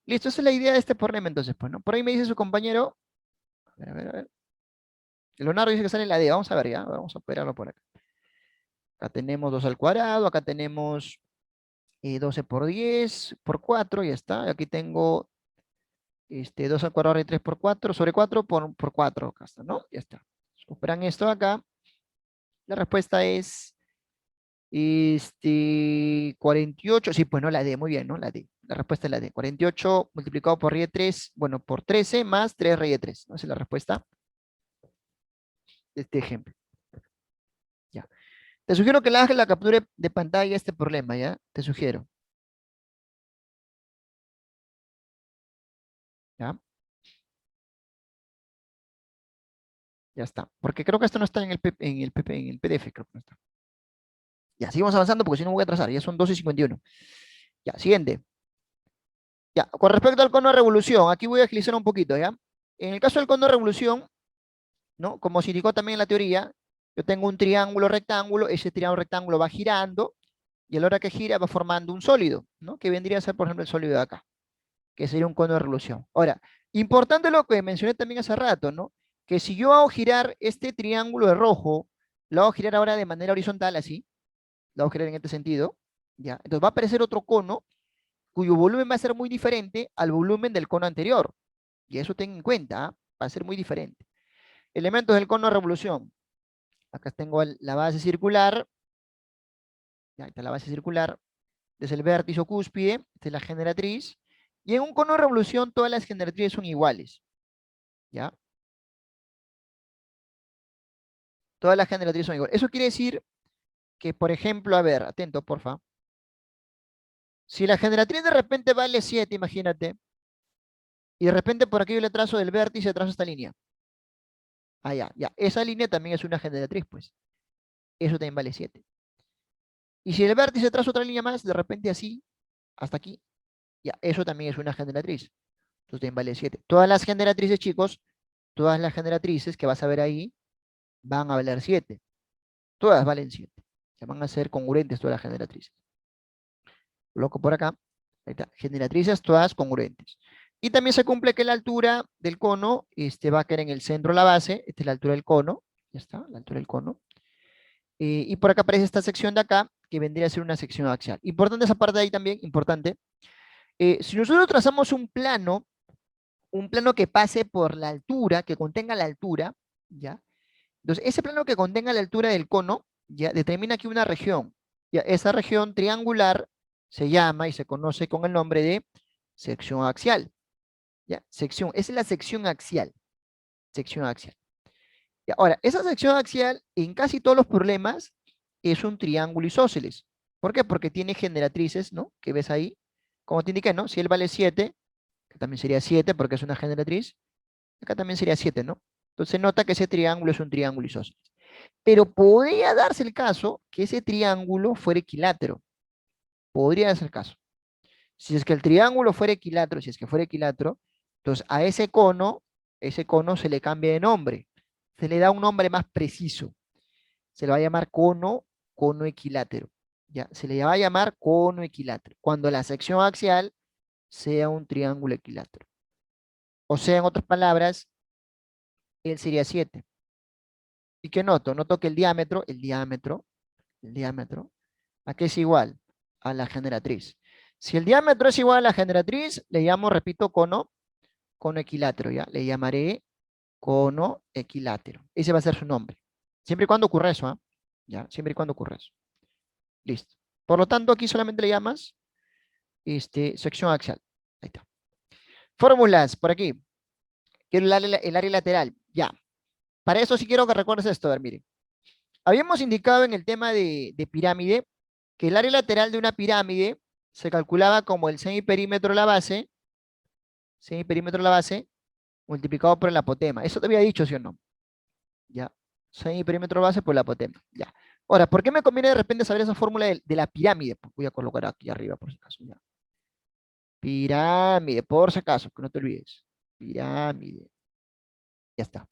Listo, esa es la idea de este problema entonces, pues, ¿no? Por ahí me dice su compañero, a ver, a ver, a ver. Leonardo dice que sale la D, vamos a ver, ya, vamos a operarlo por acá. Acá tenemos 2 al cuadrado, acá tenemos 12 por 10 por 4, ya está. Aquí tengo 2 al cuadrado y 3 por 4 sobre 4 por 4, acá está, ¿no? Ya está. Superan esto acá. La respuesta es 48, sí, pues no la D, muy bien, ¿no? La D. La respuesta es la D. 48 multiplicado por raíz de 3, bueno, por 13 más 3 raíz de 3, ¿no? Esa es la respuesta de este ejemplo. Ya. Te sugiero que le hagas la captura de pantalla a este problema, ¿ya? Te sugiero. ¿Ya? Ya está. Porque creo que esto no está en el, en el PDF, creo que no está. Ya, seguimos avanzando porque si no me voy a atrasar. Ya son 12:51. Ya, siguiente. Ya, con respecto al cono de revolución, aquí voy a agilizar un poquito, ¿ya? En el caso del cono de revolución, ¿no? Como se indicó también en la teoría, yo tengo un triángulo rectángulo, ese triángulo rectángulo va girando y a la hora que gira va formando un sólido, ¿no? Que vendría a ser, por ejemplo, el sólido de acá, que sería un cono de revolución. Ahora, importante lo que mencioné también hace rato, ¿no? Que si yo hago girar este triángulo de rojo, lo hago girar ahora de manera horizontal, así, lo hago girar en este sentido, ¿ya? Entonces va a aparecer otro cono cuyo volumen va a ser muy diferente al volumen del cono anterior. Y eso ten en cuenta, ¿ah? Va a ser muy diferente. Elementos del cono de revolución. Acá tengo la base circular, ya está la base circular, desde el vértice o cúspide, esta es la generatriz, y en un cono de revolución todas las generatrices son iguales, ¿ya? Todas las generatrices son iguales. Eso quiere decir que, por ejemplo, a ver, atento, porfa. Si la generatriz de repente vale 7, imagínate, y de repente por aquí yo le trazo del vértice, trazo esta línea. Ah, ya, ya. Esa línea también es una generatriz, pues. Eso también vale 7. Y si el vértice trazo otra línea más, de repente así, hasta aquí, ya, eso también es una generatriz. Entonces también vale 7. Todas las generatrices, chicos, todas las generatrices que vas a ver ahí van a valer 7. Todas valen 7. Ya van a ser congruentes todas las generatrices. Coloco por acá. Ahí está. Generatrices todas congruentes. Y también se cumple que la altura del cono va a quedar en el centro de la base. Esta es la altura del cono. Ya está, la altura del cono. Y por acá aparece esta sección de acá, que vendría a ser una sección axial. Importante esa parte de ahí también, importante. Si nosotros trazamos un plano que pase por la altura, que contenga la altura, ¿ya? Entonces, ese plano que contenga la altura del cono, ya determina aquí una región. Ya, esa región triangular se llama y se conoce con el nombre de sección axial. Ya, sección, esa es la sección axial. Sección axial. Ya, ahora, esa sección axial en casi todos los problemas es un triángulo isósceles. ¿Por qué? Porque tiene generatrices, ¿no? Que ves ahí. Como te indiqué, ¿no? Si él vale 7, que también sería 7 porque es una generatriz, acá también sería 7, ¿no? Entonces nota que ese triángulo es un triángulo isósceles. Pero podría darse el caso que ese triángulo fuera equilátero. Podría darse el caso. Si es que el triángulo fuera equilátero, si es que fuera equilátero, entonces a ese cono se le cambia de nombre. Se le da un nombre más preciso. Se le va a llamar cono equilátero. ¿Ya? Se le va a llamar cono equilátero. Cuando la sección axial sea un triángulo equilátero. O sea, en otras palabras, él sería 7. ¿Y qué noto? Noto que el diámetro, ¿a qué es igual? A la generatriz. Si el diámetro es igual a la generatriz, le llamo, repito, cono equilátero, ¿ya? Le llamaré cono equilátero. Ese va a ser su nombre. Siempre y cuando ocurra eso, ¿ah? ¿Ya? Siempre y cuando ocurra eso. Listo. Por lo tanto, aquí solamente le llamas sección axial. Ahí está. Fórmulas, por aquí. Quiero el área lateral. Ya. Para eso sí quiero que recuerdes esto. A ver, miren. Habíamos indicado en el tema de pirámide que el área lateral de una pirámide se calculaba como el semiperímetro de la base, multiplicado por el apotema. Eso te había dicho, ¿sí o no? Ya. Semiperímetro de base por el apotema. Ya. Ahora, ¿por qué me conviene de repente saber esa fórmula de la pirámide? Pues voy a colocar aquí arriba por si acaso. Ya. Pirámide, por si acaso, que no te olvides. Pirámide. Ya está.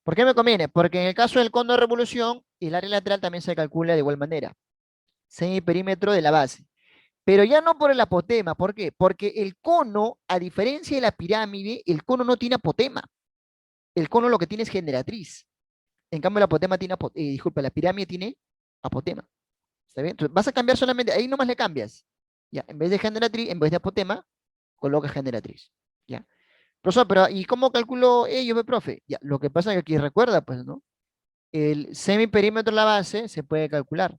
¿Por qué me conviene? Porque en el caso del cono de revolución, el área lateral también se calcula de igual manera. Semiperímetro de la base. Pero ya no por el apotema. ¿Por qué? Porque el cono, a diferencia de la pirámide, el cono no tiene apotema. El cono lo que tiene es generatriz. En cambio, el apotema tiene, disculpa, la pirámide tiene apotema. ¿Está bien? Entonces, vas a cambiar solamente, ahí nomás le cambias. Ya, en vez de generatriz, en vez de apotema, coloca generatriz. ¿Ya? Profesor, pero ¿y cómo calculo ello, profe? Ya, lo que pasa es que aquí recuerda, pues, ¿no? El semiperímetro de la base se puede calcular,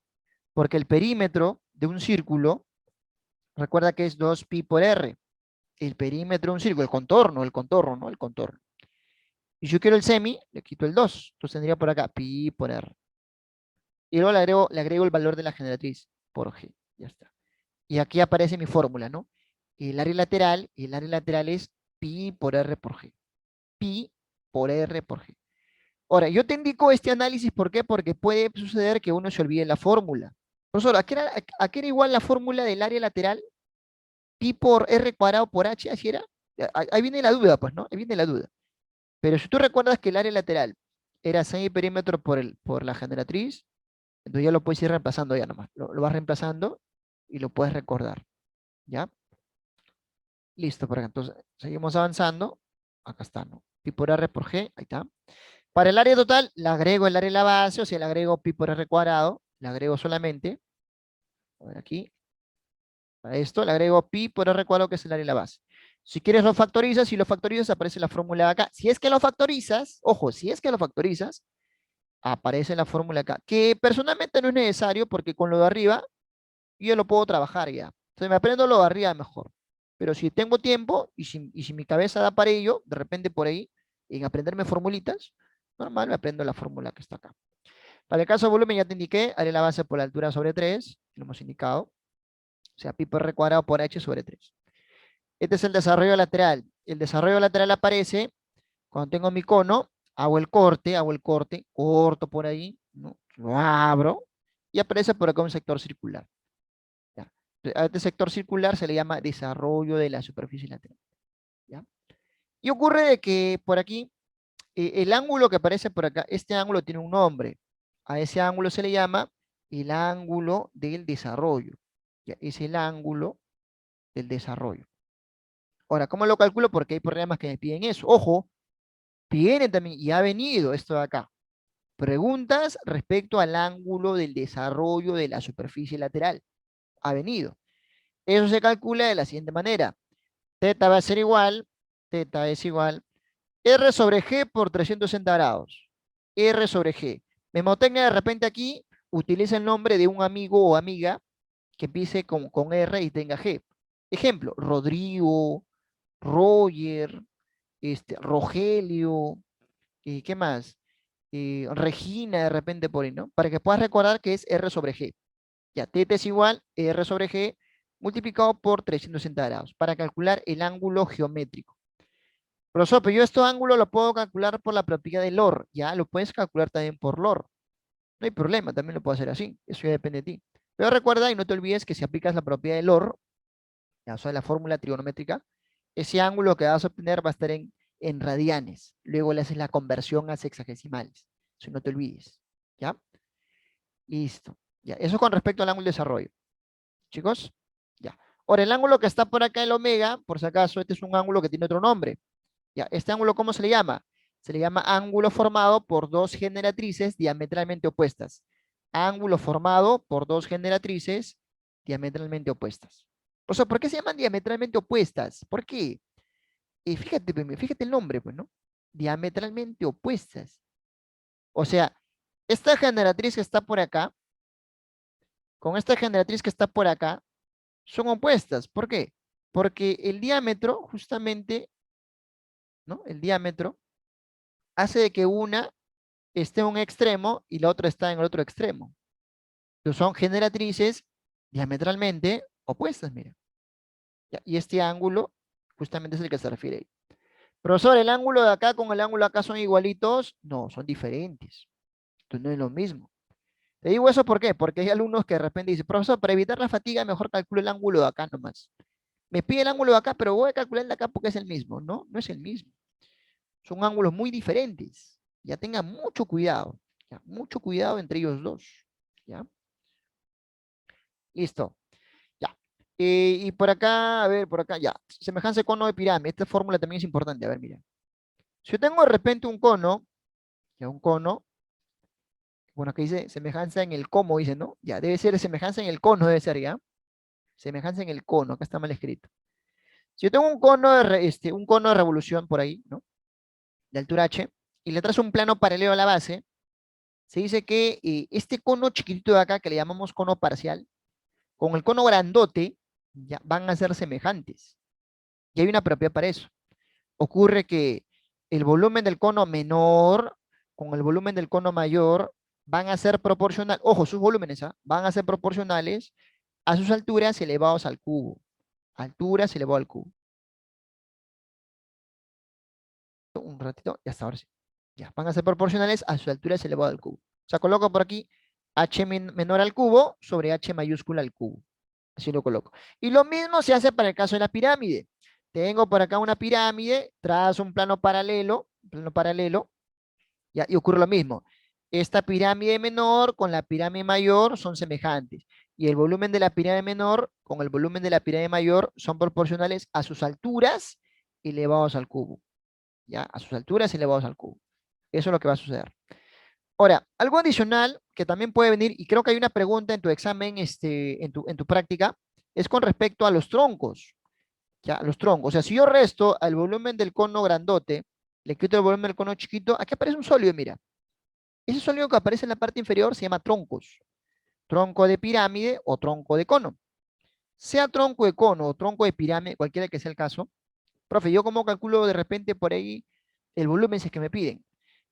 porque el perímetro de un círculo, recuerda que es 2pi por r. El perímetro de un círculo, el contorno, ¿no? El contorno. Y si yo quiero el semi, le quito el 2. Entonces tendría por acá pi por r. Y luego le agrego el valor de la generatriz por g. Ya está. Y aquí aparece mi fórmula, ¿no? El área lateral es pi por r por g. Pi por r por g. Ahora, yo te indico este análisis, ¿por qué? Porque puede suceder que uno se olvide la fórmula. Profesor, ¿a qué era igual la fórmula del área lateral? Pi por r cuadrado por h, ¿así era? Ahí viene la duda, pues, ¿no? Ahí viene la duda. Pero si tú recuerdas que el área lateral era semiperímetro por la generatriz, entonces ya lo puedes ir reemplazando ya nomás. Lo vas reemplazando y lo puedes recordar, ¿ya? Listo, por acá. Entonces, seguimos avanzando. Acá está, ¿no? Pi por r por g, ahí está. Para el área total, le agrego el área de la base, o sea, le agrego pi por r cuadrado, le agrego solamente, a ver aquí, para esto, le agrego pi por r cuadrado, que es el área de la base. Si quieres lo factorizas, si lo factorizas aparece la fórmula de acá. Si es que lo factorizas, ojo, si es que lo factorizas, aparece la fórmula acá, que personalmente no es necesario porque con lo de arriba yo lo puedo trabajar ya. Entonces me aprendo lo de arriba mejor. Pero si tengo tiempo y si mi cabeza da para ello, de repente por ahí, en aprenderme formulitas, normal, me aprendo la fórmula que está acá. Para el caso de volumen ya te indiqué, haré la base por la altura sobre 3, lo hemos indicado. O sea, pi por r cuadrado por h sobre 3. Este es el desarrollo lateral. El desarrollo lateral aparece cuando tengo mi cono, hago el corte, corto por ahí, ¿no? Lo abro y aparece por acá un sector circular. ¿Ya? A este sector circular se le llama desarrollo de la superficie lateral. ¿Ya? Y ocurre de que por aquí, el ángulo que aparece por acá, este ángulo tiene un nombre. A ese ángulo se le llama el ángulo del desarrollo. ¿Ya? Es el ángulo del desarrollo. Ahora, ¿cómo lo calculo? Porque hay programas que me piden eso. Ojo, viene también y ha venido esto de acá. Preguntas respecto al ángulo del desarrollo de la superficie lateral. Ha venido. Eso se calcula de la siguiente manera. Teta va a ser igual, teta es igual, R sobre G por 360 grados. R sobre G. Memotenga de repente aquí utiliza el nombre de un amigo o amiga que empiece con R y tenga G. Ejemplo, Rodrigo, Roger, Rogelio, ¿qué más? Regina de repente por ahí, ¿no? Para que puedas recordar que es R sobre G. Ya, teta es igual R sobre G multiplicado por 360 grados para calcular el ángulo geométrico. Profesor, pero yo este ángulo lo puedo calcular por la propiedad de LOR. Ya, lo puedes calcular también por LOR. No hay problema, también lo puedo hacer así. Eso ya depende de ti. Pero recuerda y no te olvides que si aplicas la propiedad de LOR, ya, o sea, la fórmula trigonométrica, ese ángulo que vas a obtener va a estar en radianes. Luego le haces la conversión a sexagesimales. Eso no te olvides. ¿Ya? Listo. Ya, eso con respecto al ángulo de desarrollo. Chicos, ya. Ahora, el ángulo que está por acá, el omega, por si acaso, este es un ángulo que tiene otro nombre. Ya, ¿este ángulo cómo se le llama? Se le llama ángulo formado por dos generatrices diametralmente opuestas. Ángulo formado por dos generatrices diametralmente opuestas. O sea, ¿por qué se llaman diametralmente opuestas? ¿Por qué? Fíjate el nombre, pues, ¿no? Diametralmente opuestas. O sea, esta generatriz que está por acá, con esta generatriz que está por acá, son opuestas. ¿Por qué? Porque el diámetro, justamente, ¿no? El diámetro hace de que una esté en un extremo y la otra está en el otro extremo. Entonces son generatrices diametralmente opuestas, mira. Ya, y este ángulo justamente es el que se refiere ahí. Profesor, ¿el ángulo de acá con el ángulo de acá son igualitos? No, son diferentes. Entonces no es lo mismo. Te digo eso ¿por qué? Porque hay alumnos que de repente dicen, profesor, para evitar la fatiga mejor calculo el ángulo de acá nomás. Me pide el ángulo de acá, pero voy a calcular el de acá porque es el mismo. No, no es el mismo. Son ángulos muy diferentes. Ya tengan mucho cuidado. Ya, mucho cuidado entre ellos dos. ¿Ya? Listo. Ya. Y por acá, a ver, por acá, ya. Semejanza de cono de pirámide. Esta fórmula también es importante. A ver, mira. Si yo tengo de repente un cono, ya un cono, bueno, aquí dice semejanza en el como, dice, ¿no? Ya, debe ser semejanza en el cono, debe ser, ¿ya? Semejanza en el cono, acá está mal escrito. Si yo tengo un cono un cono de revolución por ahí, ¿no? De altura h, y le trazo un plano paralelo a la base, se dice que este cono chiquitito de acá, que le llamamos cono parcial, con el cono grandote, ya van a ser semejantes. Y hay una propiedad para eso. Ocurre que el volumen del cono menor con el volumen del cono mayor van a ser proporcionales, ojo, sus volúmenes, ¿ah? Van a ser proporcionales a sus alturas elevados al cubo. Alturas elevado al cubo. Un ratito, ya está, ahora sí. Ya, van a ser proporcionales a sus alturas elevado al cubo. O sea, coloco por aquí h menor al cubo sobre h mayúscula al cubo. Así lo coloco. Y lo mismo se hace para el caso de la pirámide. Tengo por acá una pirámide, trazo un plano paralelo, ya, y ocurre lo mismo. Esta pirámide menor con la pirámide mayor son semejantes. Y el volumen de la pirámide menor con el volumen de la pirámide mayor son proporcionales a sus alturas elevados al cubo. ¿Ya? A sus alturas elevados al cubo. Eso es lo que va a suceder. Ahora, algo adicional que también puede venir, y creo que hay una pregunta en tu examen, en tu práctica, es con respecto a los troncos. ¿Ya? Los troncos. O sea, si yo resto al volumen del cono grandote, le quito el volumen del cono chiquito, aquí aparece un sólido, mira. Ese sólido que aparece en la parte inferior se llama troncos. Tronco de pirámide o tronco de cono. Sea tronco de cono o tronco de pirámide, cualquiera que sea el caso. Profe, ¿yo cómo calculo de repente por ahí el volumen si es que me piden?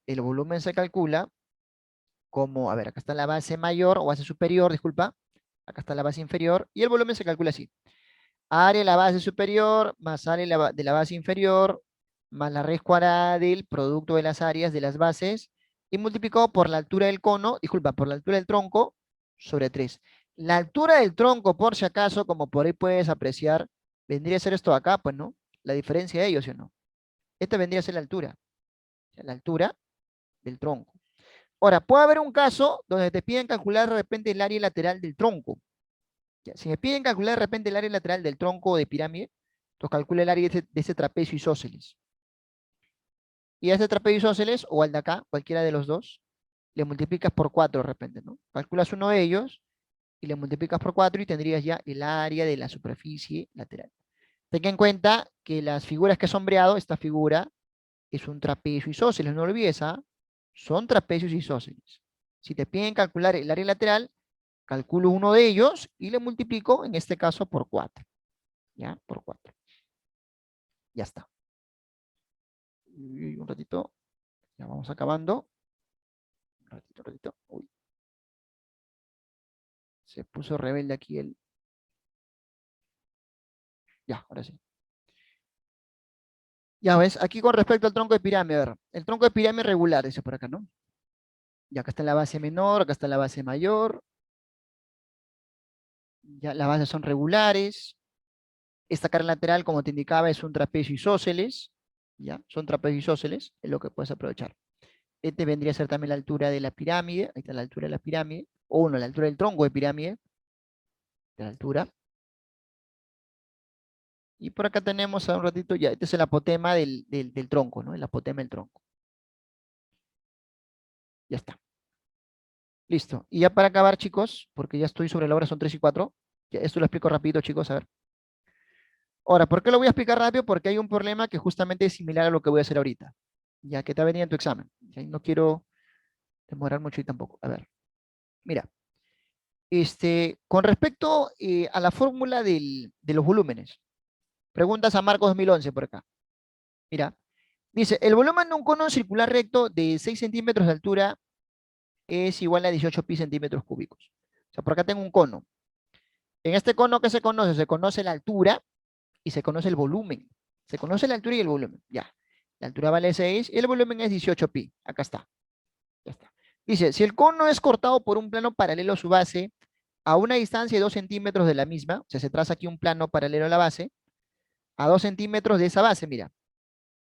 El volumen se calcula como, a ver, acá está la base mayor o base superior, disculpa. Acá está la base inferior y el volumen se calcula así. Área de la base superior más área de la base inferior más la raíz cuadrada del producto de las áreas de las bases y multiplicado por la altura del cono, disculpa, por la altura del tronco sobre 3. La altura del tronco, por si acaso, como por ahí puedes apreciar, vendría a ser esto de acá, pues, ¿no? La diferencia de ellos, ¿sí o no? Esta vendría a ser la altura del tronco. Ahora, puede haber un caso donde te piden calcular de repente el área lateral del tronco. Ya, si me piden calcular de repente el área lateral del tronco de pirámide, entonces calcula el área de ese trapecio isósceles. Y a ese trapecio isósceles, o al de acá, cualquiera de los dos, le multiplicas por 4 de repente, ¿no? Calculas uno de ellos y le multiplicas por 4 y tendrías ya el área de la superficie lateral. Ten en cuenta que las figuras que he sombreado, esta figura es un trapecio isósceles, no olvides, ¿ah? Son trapecios isósceles. Si te piden calcular el área lateral, calculo uno de ellos y le multiplico, en este caso, por 4. ¿Ya? Por 4. Ya está. Y un ratito, ya vamos acabando. Un ratito, un ratito. Uy, se puso rebelde aquí el... Ya, ahora sí. Ya ves, aquí con respecto al tronco de pirámide, a ver, el tronco de pirámide regular, dice por acá, ¿no? Y acá está la base menor, acá está la base mayor, ya las bases son regulares. Esta cara lateral, como te indicaba, es un trapecio isósceles, ¿ya? Son trapecios isósceles, es lo que puedes aprovechar. Este vendría a ser también la altura de la pirámide, ahí está la altura de la pirámide, o uno, la altura del tronco de pirámide, de la altura. Y por acá tenemos a un ratito, ya, este es el apotema del tronco, ¿no? El apotema del tronco. Ya está. Listo. Y ya para acabar, chicos, porque ya estoy sobre la hora, son 3 y 4. Ya, esto lo explico rapidito, chicos, a ver. Ahora, ¿por qué lo voy a explicar rápido? Porque hay un problema que justamente es similar a lo que voy a hacer ahorita, ya que te ha venido en tu examen. Ya, y no quiero demorar mucho y tampoco. A ver, mira, con respecto a la fórmula de los volúmenes, preguntas a Marcos 2011 por acá. Mira, dice, el volumen de un cono circular recto de 6 centímetros de altura es igual a 18 pi centímetros cúbicos. O sea, por acá tengo un cono. En este cono, ¿qué se conoce? Se conoce la altura y se conoce el volumen. Se conoce la altura y el volumen. Ya. La altura vale 6 y el volumen es 18 pi. Acá está. Ya está. Dice, si el cono es cortado por un plano paralelo a su base, a una distancia de 2 centímetros de la misma, o sea, se traza aquí un plano paralelo a la base, a 2 centímetros de esa base, mira.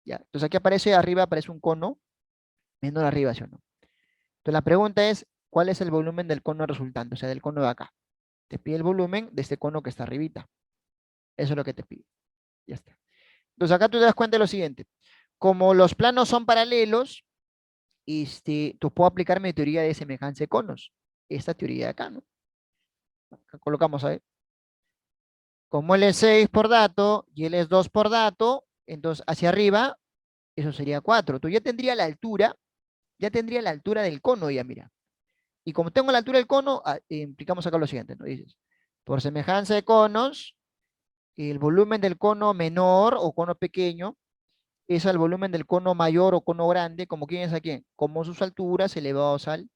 Ya. Entonces aquí aparece arriba, aparece un cono menor arriba, ¿sí o no? Entonces la pregunta es, ¿cuál es el volumen del cono resultante? O sea, del cono de acá. Te pide el volumen de este cono que está arribita. Eso es lo que te pide. Ya está. Entonces acá tú te das cuenta de lo siguiente. Como los planos son paralelos, tú puedo aplicar mi teoría de semejanza de conos. Esta teoría de acá, ¿no? Acá colocamos, a ver. Como él es 6 por dato y él es 2 por dato, entonces hacia arriba, eso sería 4. Tú ya tendría la altura del cono, ya mira. Y como tengo la altura del cono, implicamos acá lo siguiente, ¿no? Dices, por semejanza de conos, el volumen del cono menor o cono pequeño es el volumen del cono mayor o cono grande, como quién es aquí, como sus alturas elevados al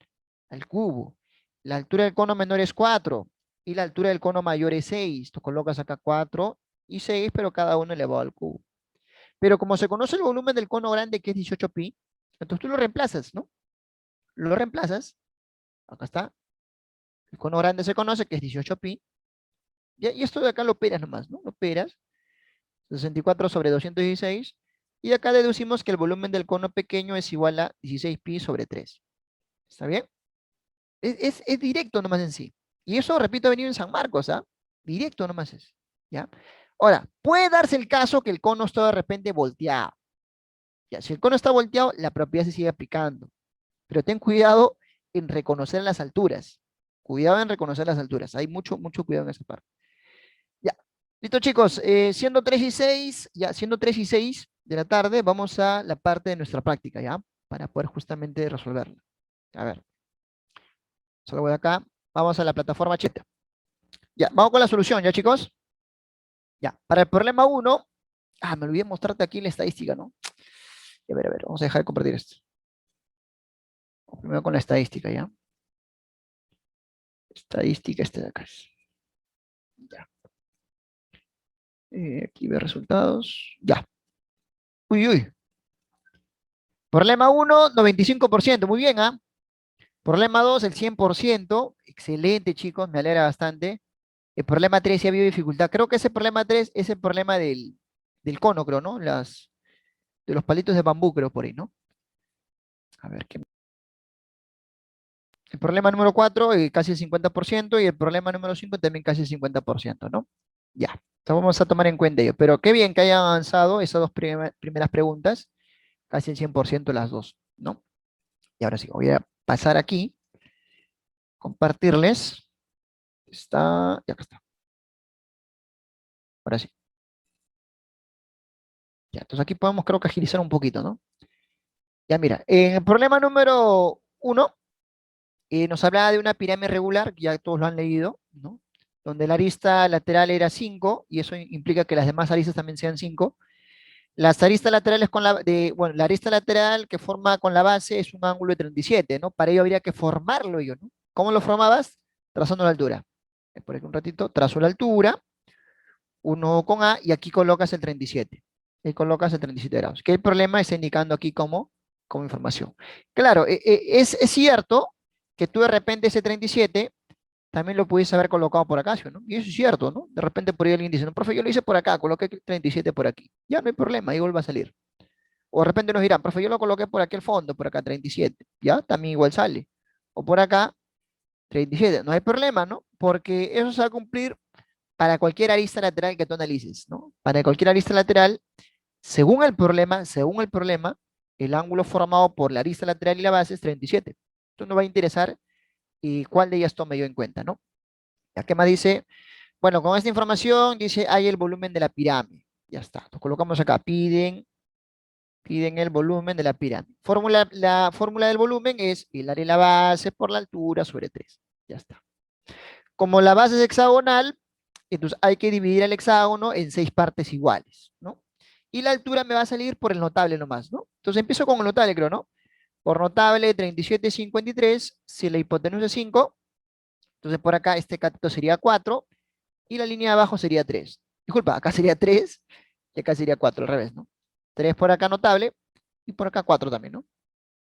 cubo. La altura del cono menor es 4 y la altura del cono mayor es 6. Tú colocas acá 4 y 6, pero cada uno elevado al cubo. Pero como se conoce el volumen del cono grande, que es 18pi, entonces tú lo reemplazas, ¿no? Lo reemplazas, acá está, el cono grande se conoce que es 18pi, y esto de acá lo operas nomás, ¿no? Lo operas, 64 sobre 216, y acá deducimos que el volumen del cono pequeño es igual a 16pi sobre 3. ¿Está bien? Es directo nomás en sí. Y eso, repito, ha venido en San Marcos, ¿ah? Directo nomás es, ¿ya? Ahora, puede darse el caso que el cono está de repente volteado. Ya, si el cono está volteado, la propiedad se sigue aplicando. Pero ten cuidado en reconocer las alturas. Cuidado en reconocer las alturas. Hay mucho, mucho cuidado en esa parte. Ya. Listo, chicos. Siendo 3 y 6, ya, siendo 3 y 6 de la tarde, vamos a la parte de nuestra práctica, ¿ya? Para poder justamente resolverla. A ver, solo voy acá. Vamos a la plataforma chat. Ya, vamos con la solución, ¿ya, chicos? Ya, para el problema uno, me olvidé mostrarte aquí la estadística, ¿no? A ver, vamos a dejar de compartir esto. Primero con la estadística, ¿ya? Estadística, este de acá. Ya. Aquí ve resultados. Ya. Uy, uy. Problema uno, 95%. Muy bien, ¿ah? Problema 2, el 100%. Excelente, chicos, me alegra bastante. El problema 3 sí ha habido dificultad. Creo que ese problema 3 es el problema del cono, creo, ¿no? De los palitos de bambú, creo, por ahí, ¿no? A ver, ¿qué? El problema número 4, casi el 50%, y el problema número 5 también casi el 50%, ¿no? Ya, entonces vamos a tomar en cuenta ello. Pero qué bien que hayan avanzado esas dos primeras preguntas, casi el 100% las dos, ¿no? Y ahora sí, voy a pasar aquí, compartirles. Está, ya acá está. Ahora sí. Ya, entonces aquí podemos creo que agilizar un poquito, ¿no? Ya mira, en el problema número 1 nos hablaba de una pirámide regular, que ya todos lo han leído, ¿no? Donde la arista lateral era 5 y eso implica que las demás aristas también sean 5. Las aristas laterales bueno, la arista lateral que forma con la base es un ángulo de 37, ¿no? Para ello habría que formarlo yo, ¿no? ¿Cómo lo formabas? Trazando la altura. Por aquí un ratito, trazo la altura, uno con A, y aquí colocas el 37. Y colocas el 37 grados. ¿Qué problema está indicando aquí como información? Claro, es cierto que tú de repente ese 37 también lo pudiese haber colocado por acá, ¿sí o no? Y eso es cierto, ¿no? De repente por ahí alguien dice, no, profe, yo lo hice por acá, coloqué 37 por aquí. Ya no hay problema, igual va a salir. O de repente nos dirán, profe, yo lo coloqué por aquí al fondo, por acá 37. Ya, también igual sale. O por acá 37. No hay problema, ¿no? Porque eso se va a cumplir para cualquier arista lateral que tú analices, ¿no? Para cualquier arista lateral, según el problema, el ángulo formado por la arista lateral y la base es 37. Entonces nos va a interesar cuál de ellas tome yo en cuenta, ¿no? Ya que más dice, bueno, con esta información dice, hay el volumen de la pirámide. Ya está, lo colocamos acá. Piden el volumen de la pirámide. La fórmula del volumen es el área de la base por la altura sobre 3. Ya está. Como la base es hexagonal, entonces hay que dividir el hexágono en 6 partes iguales, ¿no? Y la altura me va a salir por el notable nomás, ¿no? Entonces empiezo con el notable, creo, ¿no? Por notable 37,53, si la hipotenusa es 5, entonces por acá este cateto sería 4 y la línea de abajo sería 3. Disculpa, acá sería 3 y acá sería 4, al revés, ¿no? 3 por acá notable y por acá 4 también, ¿no?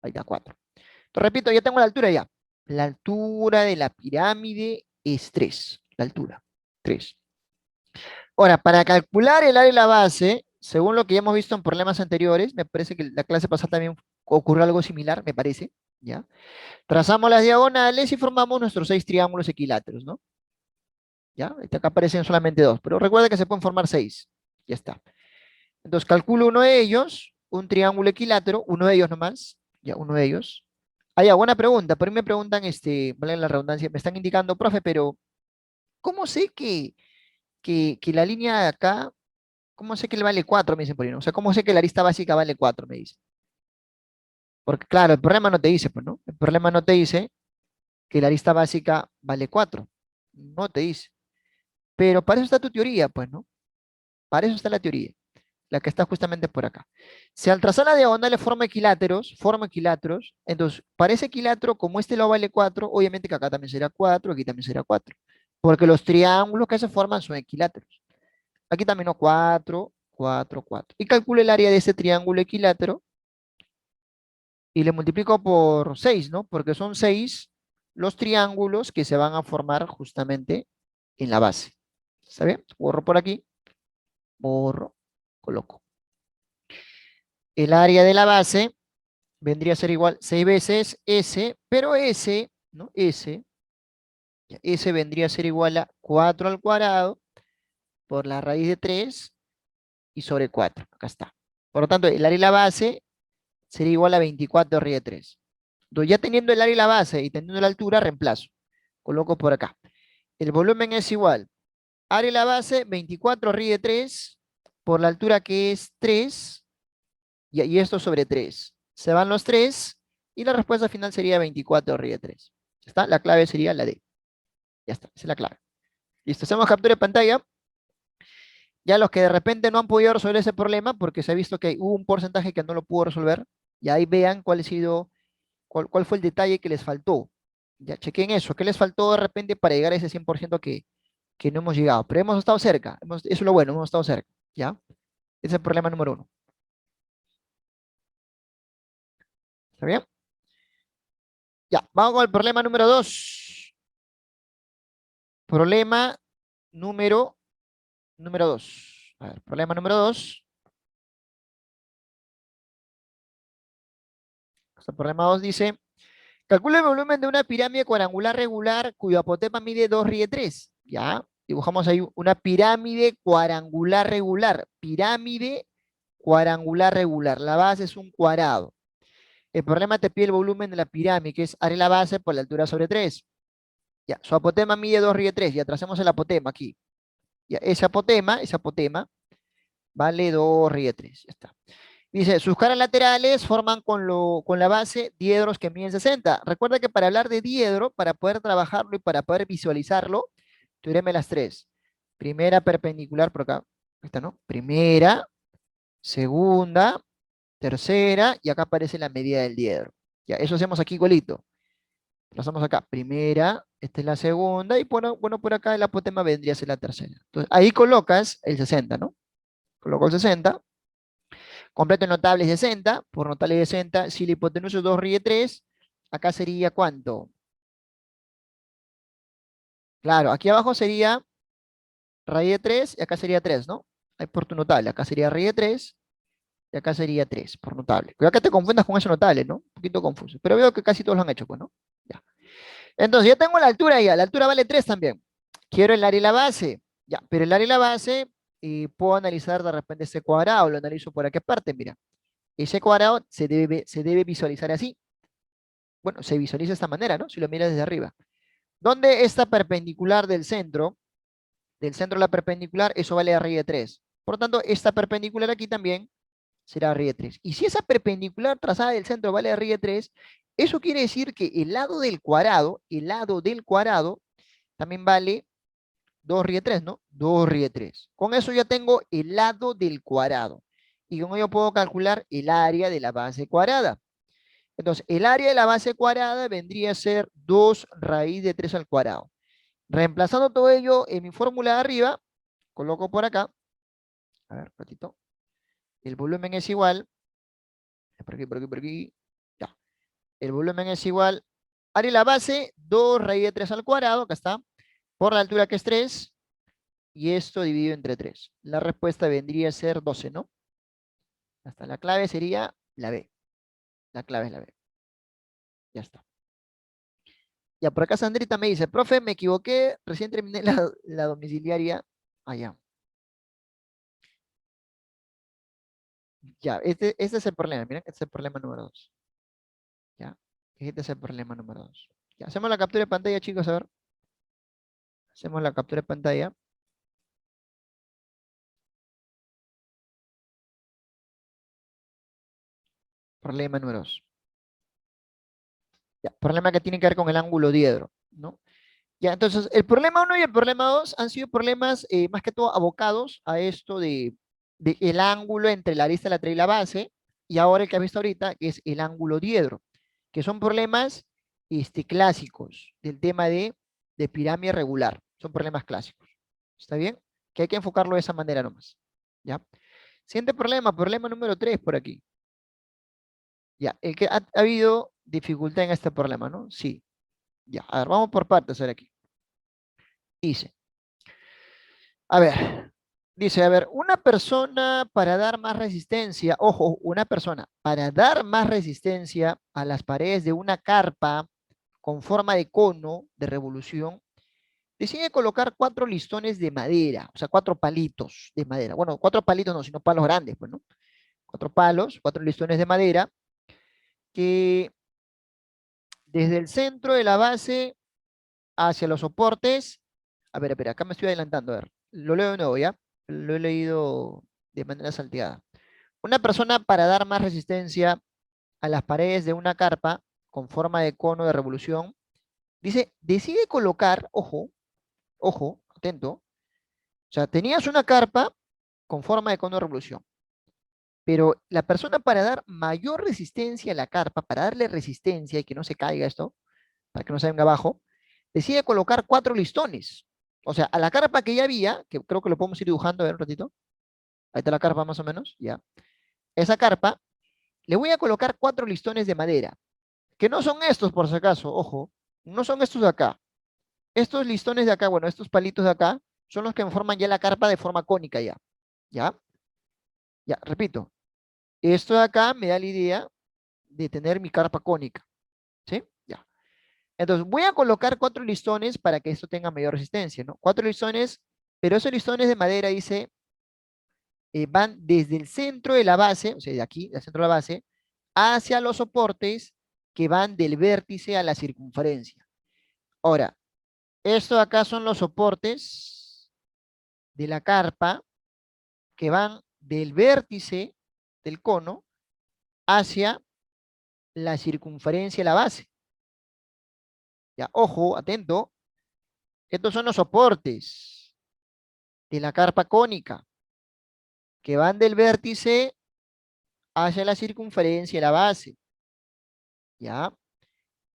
Ahí está 4. Entonces repito, ya tengo la altura ya. La altura de la pirámide es 3. La altura, 3. Ahora, para calcular el área de la base, según lo que ya hemos visto en problemas anteriores, me parece que la clase pasada también ocurrió algo similar, me parece, ¿ya? Trazamos las diagonales y formamos nuestros 6 triángulos equiláteros, ¿no? ¿Ya? Acá aparecen solamente 2, pero recuerda que se pueden formar 6. Ya está. Entonces calculo uno de ellos, un triángulo equilátero, uno de ellos nomás, ya, uno de ellos. Ah, ya, buena pregunta. Por ahí me preguntan, vale la redundancia, me están indicando, profe, pero ¿cómo sé que que la línea de acá, ¿cómo sé que le vale 4? Me dicen por ahí, ¿no? O sea, ¿cómo sé que la arista básica vale 4? Me dicen. Porque claro, el problema no te dice, pues, ¿no? El problema no te dice que la arista básica vale 4. No te dice. Pero para eso está tu teoría, pues, ¿no? Para eso está la teoría, la que está justamente por acá. Si al trazar la diagonal le forma equiláteros, entonces para ese equilátero, como este lo vale 4, obviamente que acá también será 4, aquí también será 4, porque los triángulos que se forman son equiláteros. Aquí también no, 4, 4, 4. Y calculo el área de ese triángulo equilátero y le multiplico por 6, ¿no? Porque son 6 los triángulos que se van a formar justamente en la base. ¿Está bien? Borro por aquí, borro, coloco. El área de la base vendría a ser igual 6 veces S, pero S, ¿no? S vendría a ser igual a 4 al cuadrado por la raíz de 3 y sobre 4. Acá está. Por lo tanto, el área de la base sería igual a 24 raíz de 3. Entonces, ya teniendo el área y la base y teniendo la altura, reemplazo. Coloco por acá. El volumen es igual. Área y la base, 24 raíz de 3 por la altura que es 3 y esto sobre 3. Se van los 3 y la respuesta final sería 24 raíz de 3. ¿Ya está? La clave sería la D. Ya está, esa es la clave. Listo, hacemos captura de pantalla. Ya los que de repente no han podido resolver ese problema, porque se ha visto que hubo un porcentaje que no lo pudo resolver, y ahí vean cuál ha sido, cuál fue el detalle que les faltó. Ya chequen eso, qué les faltó de repente para llegar a ese 100% que no hemos llegado, pero hemos estado cerca, eso es lo bueno, hemos estado cerca, ¿ya? Ese es el problema número uno. ¿Está bien? Ya, vamos con el problema número dos. Problema número, número dos. A ver, problema número dos. El problema dos dice, calcula el volumen de una pirámide cuadrangular regular cuyo apotema mide 2 rie 3. ¿Ya? Dibujamos ahí una pirámide cuadrangular regular. Pirámide cuadrangular regular. La base es un cuadrado. El problema te pide el volumen de la pirámide, que es área de la base por la altura sobre 3. Ya, su apotema mide 2 rie 3. Ya tracemos el apotema aquí. Ya, ese apotema vale 2 rie 3. Ya está. Dice, sus caras laterales forman con la base diedros que miden 60. Recuerda que para hablar de diedro, para poder trabajarlo y para poder visualizarlo, teorema de las tres. Primera perpendicular por acá. Esta, ¿no? Primera, segunda, tercera, y acá aparece la medida del diedro. Ya, eso hacemos aquí igualito. Lo hacemos acá. Primera, esta es la segunda, y bueno, por acá el apotema vendría a ser la tercera. Entonces, ahí colocas el 60, ¿no? Coloco el 60. Completo notable 60, por notable 60, si la hipotenusa es 2 ríe 3, acá sería ¿cuánto? Claro, aquí abajo sería raíz de 3 y acá sería 3, ¿no? Ahí por tu notable, acá sería raíz de 3 y acá sería 3 por notable. Cuidado que te confundas con ese notable, ¿no? Un poquito confuso, pero veo que casi todos lo han hecho, pues, ¿no? Ya. Entonces, ya tengo la altura ya, la altura vale 3 también. Quiero el área y la base, ya, pero el área y la base, puedo analizar de repente ese cuadrado, lo analizo por aquí parte, mira. Ese cuadrado se debe visualizar así. Bueno, se visualiza de esta manera, ¿no? Si lo miras desde arriba. ¿Dónde está perpendicular del centro de la perpendicular, eso vale a raíz de 3. Por lo tanto, esta perpendicular aquí también será a raíz de 3. Y si esa perpendicular trazada del centro vale a raíz de 3, eso quiere decir que el lado del cuadrado, también vale 2 raíz de 3, ¿no? 2 raíz de 3. Con eso ya tengo el lado del cuadrado. Y con ello puedo calcular el área de la base cuadrada. Entonces, el área de la base cuadrada vendría a ser 2 raíz de 3 al cuadrado. Reemplazando todo ello en mi fórmula de arriba, coloco por acá, a ver, ratito, el volumen es igual, por aquí, por aquí, por aquí, ya. El volumen es igual, área de la base, 2 raíz de 3 al cuadrado, acá está, por la altura que es 3, y esto dividido entre 3. La respuesta vendría a ser 12, ¿no? Hasta la clave sería la B. La clave es la B. Ya está. Ya, por acá Sandrita me dice, profe, me equivoqué, recién terminé la domiciliaria. Allá. Ya, este es el problema. Miren, este es el problema número 2. Ya, este es el problema número 2. Ya, hacemos la captura de pantalla, chicos, a ver. Hacemos la captura de pantalla. Problema número 2. Ya, problema que tiene que ver con el ángulo diedro, ¿no? Ya, entonces, el problema uno y el problema 2 han sido problemas más que todo abocados a esto de el ángulo entre la arista lateral y la base, y ahora el que has visto ahorita, que es el ángulo diedro, que son problemas clásicos del tema de pirámide regular. Son problemas clásicos. ¿Está bien? Que hay que enfocarlo de esa manera nomás. ¿Ya? Siguiente problema, problema número 3 por aquí. Ya, el que ha habido dificultad en este problema, ¿no? Sí. Ya, a ver, vamos por partes ahora aquí. Dice, a ver, dice, a ver, una persona para dar más resistencia, ojo, una persona para dar más resistencia a las paredes de una carpa con forma de cono de revolución, decide colocar 4 listones de madera, o sea, 4 palitos de madera. Bueno, 4 palitos no, sino palos grandes, pues, ¿no? 4 palos, 4 listones de madera, que desde el centro de la base hacia los soportes, a ver, acá me estoy adelantando, a ver, lo leo de nuevo, ¿ya? Lo he leído de manera salteada. Una persona para dar más resistencia a las paredes de una carpa con forma de cono de revolución, dice, decide colocar, ojo, ojo, atento, o sea, tenías una carpa con forma de cono de revolución, pero la persona para dar mayor resistencia a la carpa, para darle resistencia y que no se caiga esto, para que no se venga abajo, decide colocar 4 listones. O sea, a la carpa que ya había, que creo que lo podemos ir dibujando, a ver un ratito. Ahí está la carpa más o menos, ya. Esa carpa, le voy a colocar 4 listones de madera, que no son estos por si acaso, ojo, no son estos de acá. Estos listones de acá, bueno, estos palitos de acá, son los que forman ya la carpa de forma cónica ya. ¿Ya? Ya, repito. Esto de acá me da la idea de tener mi carpa cónica. ¿Sí? Ya. Entonces, voy a colocar 4 listones para que esto tenga mayor resistencia, ¿no? 4 listones, pero esos listones de madera, dice, van desde el centro de la base, o sea, de aquí, del centro de la base, hacia los soportes que van del vértice a la circunferencia. Ahora, esto de acá son los soportes de la carpa que van del vértice del cono hacia la circunferencia de la base. Ya, ojo, atento. Estos son los soportes de la carpa cónica que van del vértice hacia la circunferencia de la base. ¿Ya?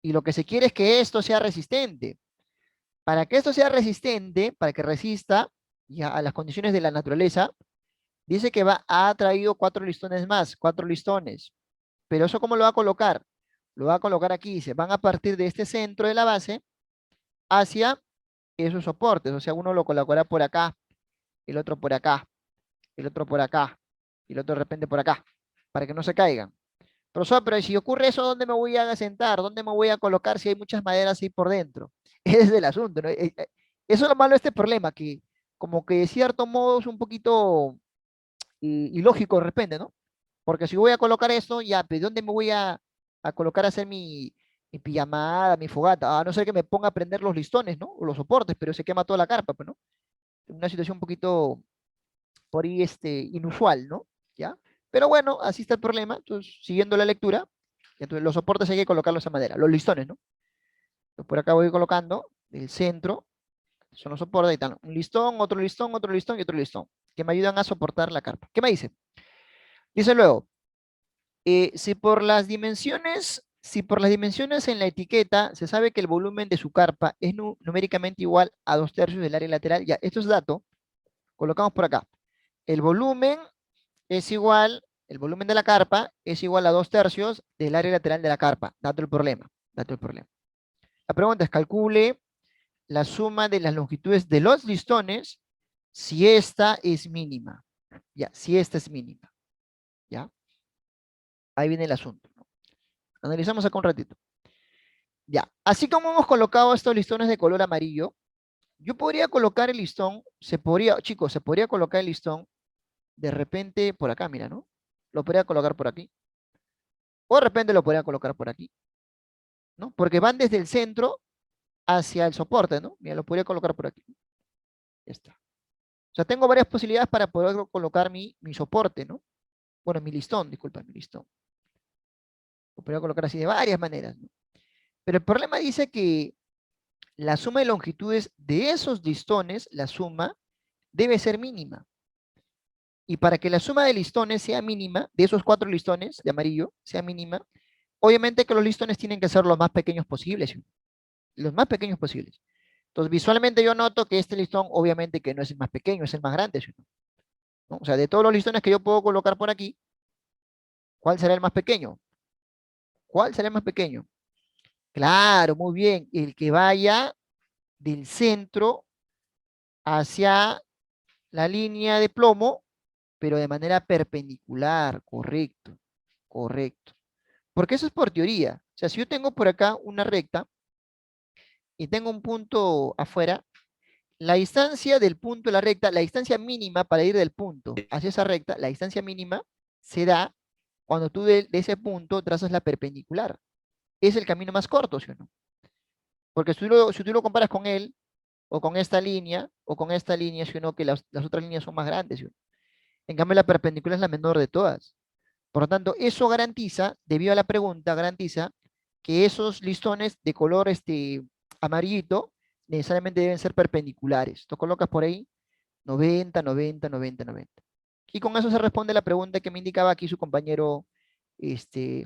Y lo que se quiere es que esto sea resistente. Para que esto sea resistente, para que resista ya a las condiciones de la naturaleza, dice que ha traído 4 listones más, 4 listones. Pero eso, ¿cómo lo va a colocar? Lo va a colocar aquí, dice, van a partir de este centro de la base hacia esos soportes. O sea, uno lo colocará por acá, el otro por acá, el otro por acá, y el otro de repente por acá, para que no se caigan. Profesor, pero si ocurre eso, ¿dónde me voy a sentar? ¿Dónde me voy a colocar si hay muchas maderas ahí por dentro? Ese es el asunto, ¿no? Eso es lo malo de este problema, que como que de cierto modo es un poquito ilógico de repente, ¿no? Porque si voy a colocar esto, ya, ¿de dónde me voy a colocar a hacer mi pijamada, mi fogata? A no ser que me ponga a prender los listones, ¿no? O los soportes, pero se quema toda la carpa, pues, ¿no? Una situación un poquito por ahí inusual, ¿no? ¿Ya? Pero bueno, así está el problema. Entonces, siguiendo la lectura, entonces los soportes hay que colocarlos a madera, los listones, ¿no? Entonces, por acá voy colocando el centro, son los soportes, ahí están, un listón, otro listón y otro listón, que me ayudan a soportar la carpa. ¿Qué me dice? Dice luego, si por las dimensiones en la etiqueta se sabe que el volumen de su carpa es numéricamente igual a 2/3 del área lateral, ya, esto es dato, colocamos por acá. El volumen es igual, el volumen de la carpa es igual a 2/3 del área lateral de la carpa. Dato el problema. Dato el problema. La pregunta es, calcule la suma de las longitudes de los listones si esta es mínima. Ya, si esta es mínima. Ya, ahí viene el asunto, ¿no? Analizamos acá un ratito. Ya, así como hemos colocado estos listones de color amarillo, yo podría colocar el listón, chicos, se podría colocar el listón de repente por acá, mira, ¿no? Lo podría colocar por aquí. O de repente lo podría colocar por aquí, ¿no? Porque van desde el centro hacia el soporte, ¿no? Mira, lo podría colocar por aquí. Ya está. O sea, tengo varias posibilidades para poder colocar mi soporte, ¿no? Bueno, mi listón, disculpa, mi listón. Lo podría colocar así de varias maneras, ¿no? Pero el problema dice que la suma de longitudes de esos listones, la suma, debe ser mínima. Y para que la suma de listones sea mínima, de esos 4 listones de amarillo, sea mínima, obviamente que los listones tienen que ser los más pequeños posibles, ¿sí? Los más pequeños posibles. Entonces, visualmente yo noto que este listón, obviamente que no es el más pequeño, es el más grande, ¿sí? ¿No? O sea, de todos los listones que yo puedo colocar por aquí, ¿cuál será el más pequeño? ¿Cuál será el más pequeño? Claro, muy bien, el que vaya del centro hacia la línea de plomo, pero de manera perpendicular, correcto, correcto. Porque eso es por teoría. O sea, si yo tengo por acá una recta y tengo un punto afuera, la distancia del punto de la recta, la distancia mínima para ir del punto hacia esa recta, la distancia mínima se da cuando tú de ese punto trazas la perpendicular. Es el camino más corto, ¿sí o no? Porque si tú lo comparas con él, o con esta línea, o con esta línea, ¿sí o no? Que las otras líneas son más grandes, ¿sí o no? En cambio, la perpendicular es la menor de todas. Por lo tanto, eso garantiza, debido a la pregunta, garantiza que esos listones de color amarillito necesariamente deben ser perpendiculares. Tú colocas por ahí 90, 90, 90, 90. Y con eso se responde la pregunta que me indicaba aquí su compañero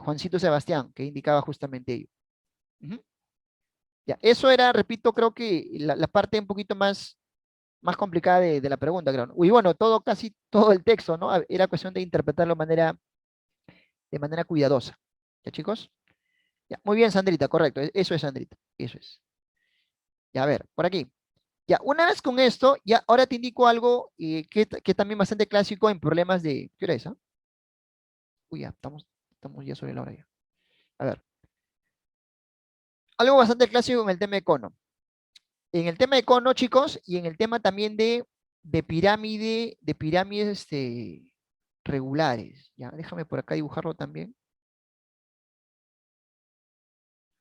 Juancito Sebastián, que indicaba justamente ello. Ujú. Ya, eso era, repito, creo que la parte un poquito más complicada de la pregunta, creo, ¿no? Y bueno, casi todo el texto, ¿no? Era cuestión de interpretarlo de manera cuidadosa. ¿Ya, chicos? Ya, muy bien, Sandrita, correcto. Eso es, Sandrita. Eso es. Ya, a ver, por aquí. Ya, una vez con esto, ya ahora te indico algo que también bastante clásico en problemas de. ¿Qué hora es, ah? Uy, ya, estamos ya sobre la hora ya. A ver, algo bastante clásico en el tema de cono. En el tema de cono, chicos, y en el tema también de pirámides regulares. Ya, déjame por acá dibujarlo también.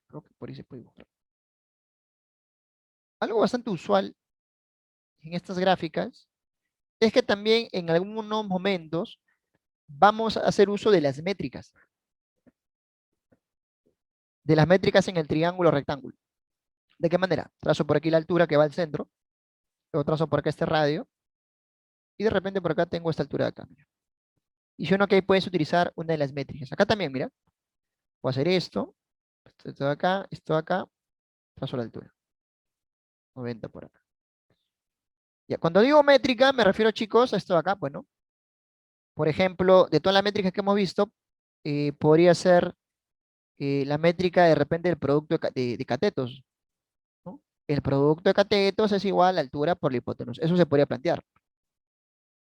Creo que por ahí se puede dibujar. Algo bastante usual en estas gráficas es que también en algunos momentos vamos a hacer uso de las métricas en el triángulo rectángulo. ¿De qué manera? Trazo por aquí la altura que va al centro, luego trazo por acá este radio, y de repente por acá tengo esta altura de acá. Mira. Y si no, que ahí puedes utilizar una de las métricas. Acá también, mira, puedo hacer esto de acá, trazo la altura, 90 por acá. Ya, cuando digo métrica, me refiero, chicos, a esto de acá, bueno, por ejemplo, de todas las métricas que hemos visto, podría ser la métrica de repente del producto de catetos, ¿no? El producto de catetos es igual a la altura por la hipotenusa. Eso se podría plantear.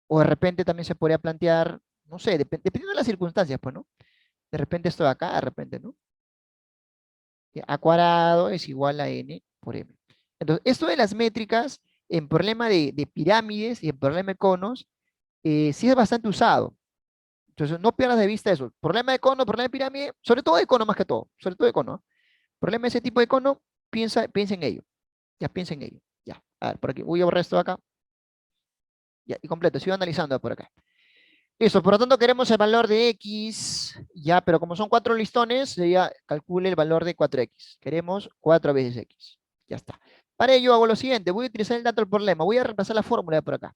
O de repente también se podría plantear, no sé, dependiendo de las circunstancias, pues, ¿no? De repente esto de acá, de repente, ¿no? Que A cuadrado es igual a n por m. Entonces, esto de las métricas en problema de pirámides y en problema de conos, sí es bastante usado. Entonces, no pierdas de vista eso. Problema de cono, problema de pirámide, sobre todo de cono más que todo, sobre todo de cono. ¿No? Problema de ese tipo de cono, piensa en ello. Ya piensa en ello. Ya. A ver, por aquí. Voy a borrar esto de acá. Ya, y completo. Sigo analizando por acá. Listo, por lo tanto queremos el valor de X, ya, pero como son 4 listones, ya calcule el valor de 4X. Queremos 4 veces X. Ya está. Para ello hago lo siguiente, voy a utilizar el dato del problema, voy a repasar la fórmula de por acá.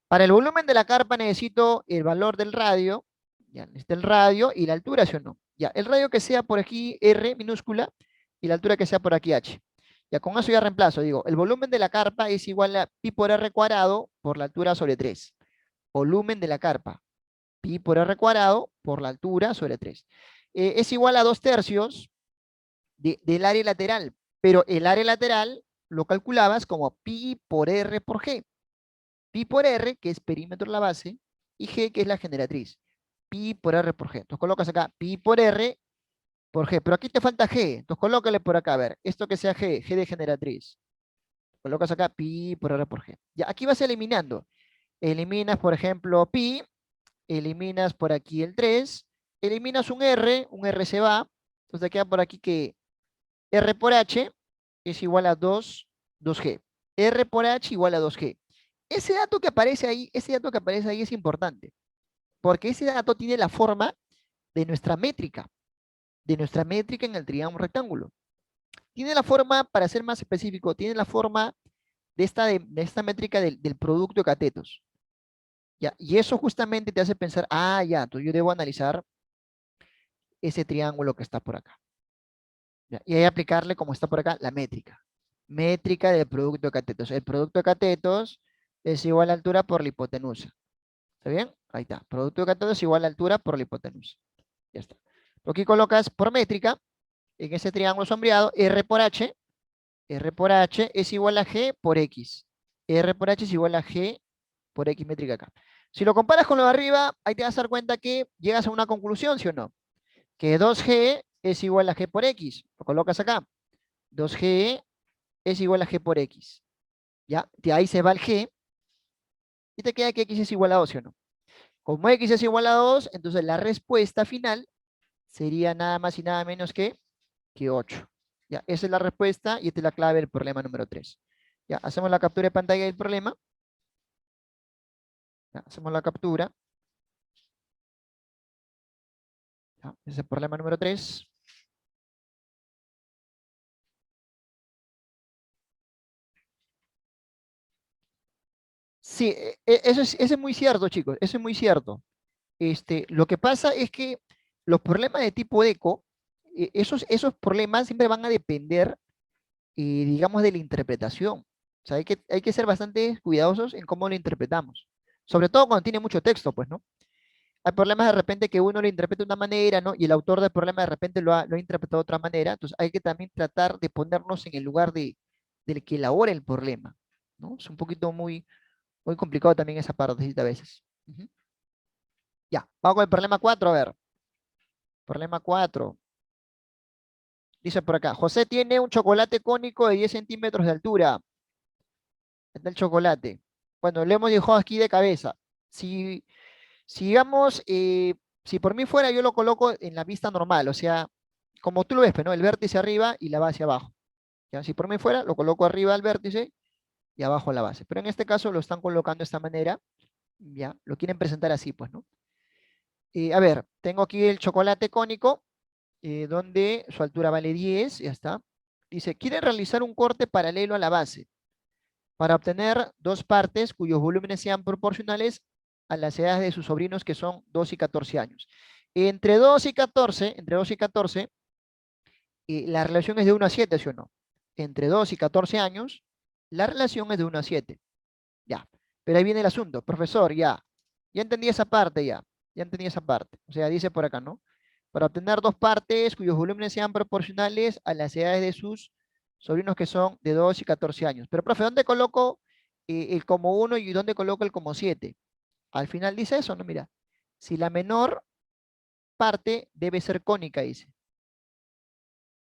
Para el volumen de la carpa necesito el valor del radio, ya, necesito el radio y la altura, ¿sí o no? Ya, el radio que sea por aquí R minúscula y la altura que sea por aquí H. Ya, con eso ya reemplazo, digo, el volumen de la carpa es igual a pi por R cuadrado por la altura sobre 3. Volumen de la carpa pi por r cuadrado por la altura sobre 3. Es igual a 2 tercios del área lateral, pero el área lateral lo calculabas como pi por r por g. Pi por r, que es perímetro de la base, y g, que es la generatriz. Pi por r por g. Entonces colocas acá pi por r por g, pero aquí te falta g. Entonces colócale por acá, a ver, esto que sea g de generatriz. Colocas acá pi por r por g. Ya, aquí vas eliminando. Eliminas, por ejemplo, pi, eliminas por aquí el 3, eliminas un R se va, entonces queda por aquí que R por H es igual a 2G. R por H igual a 2G. Ese dato que aparece ahí es importante, porque ese dato tiene la forma de nuestra métrica. de nuestra métrica en el triángulo rectángulo. Tiene la forma, para ser más específico, tiene la forma de esta métrica del producto de catetos. ¿Ya? Y eso justamente te hace pensar, ah, ya, entonces yo debo analizar ese triángulo que está por acá. ¿Ya? Y ahí aplicarle, como está por acá, la métrica. Métrica del producto de catetos. El producto de catetos es igual a altura por la hipotenusa. ¿Está bien? Ahí está. Producto de catetos es igual a altura por la hipotenusa. Ya está. Aquí colocas por métrica, en ese triángulo sombreado, R por H es igual a G por X. R por H es igual a G por X métrica acá. Si lo comparas con lo de arriba, ahí te vas a dar cuenta que llegas a una conclusión, ¿sí o no? Que 2G es igual a G por X. Lo colocas acá. 2G es igual a G por X. ¿Ya? De ahí se va el G y te queda que X es igual a 2, ¿sí o no? Como X es igual a 2, entonces la respuesta final sería nada más y nada menos que 8. Ya, esa es la respuesta y esta es la clave del problema número 3. Ya, hacemos la captura de pantalla del problema. Ya, hacemos la captura. Ya, ese es el problema número 3. Sí, eso es muy cierto, chicos. Eso es muy cierto. Lo que pasa es que los problemas de tipo ECO, esos problemas siempre van a depender, digamos, de la interpretación. O sea, hay que ser bastante cuidadosos en cómo lo interpretamos. Sobre todo cuando tiene mucho texto, pues, ¿no? Hay problemas de repente que uno lo interpreta de una manera, ¿no? Y el autor del problema de repente lo ha interpretado de otra manera. Entonces hay que también tratar de ponernos en el lugar del que elabora el problema, ¿no? Es un poquito muy complicado también esa partecita a veces. Ujú. Ya, vamos con el problema 4, a ver. Problema 4. Dice por acá, José tiene un chocolate cónico de 10 centímetros de altura. Está el chocolate. Bueno, le hemos dejado aquí de cabeza. Si, si digamos, si por mí fuera, yo lo coloco en la vista normal, o sea, como tú lo ves, pues, ¿no? El vértice arriba y la base abajo. ¿Ya? Si por mí fuera, lo coloco arriba al vértice y abajo la base. Pero en este caso lo están colocando de esta manera, ¿ya? Lo quieren presentar así, pues, ¿no? A ver, tengo aquí el chocolate cónico, donde su altura vale 10, ya está. Dice, quieren realizar un corte paralelo a la base para obtener dos partes cuyos volúmenes sean proporcionales a las edades de sus sobrinos, que son 2 y 14 años. Entre 2 y 14, la relación es de 1 a 7, ¿sí o no? Entre 2 y 14 años, la relación es de 1 a 7. Ya. Pero ahí viene el asunto. Profesor, ya. Ya entendí esa parte, ya. Ya entendí esa parte. O sea, dice por acá, ¿no? Para obtener dos partes cuyos volúmenes sean proporcionales a las edades de sus sobrinos, que son de 2 y 14 años. Pero, profe, ¿dónde coloco el como 1 y dónde coloco el como 7? Al final dice eso, ¿no? Mira, si la menor parte debe ser cónica, dice.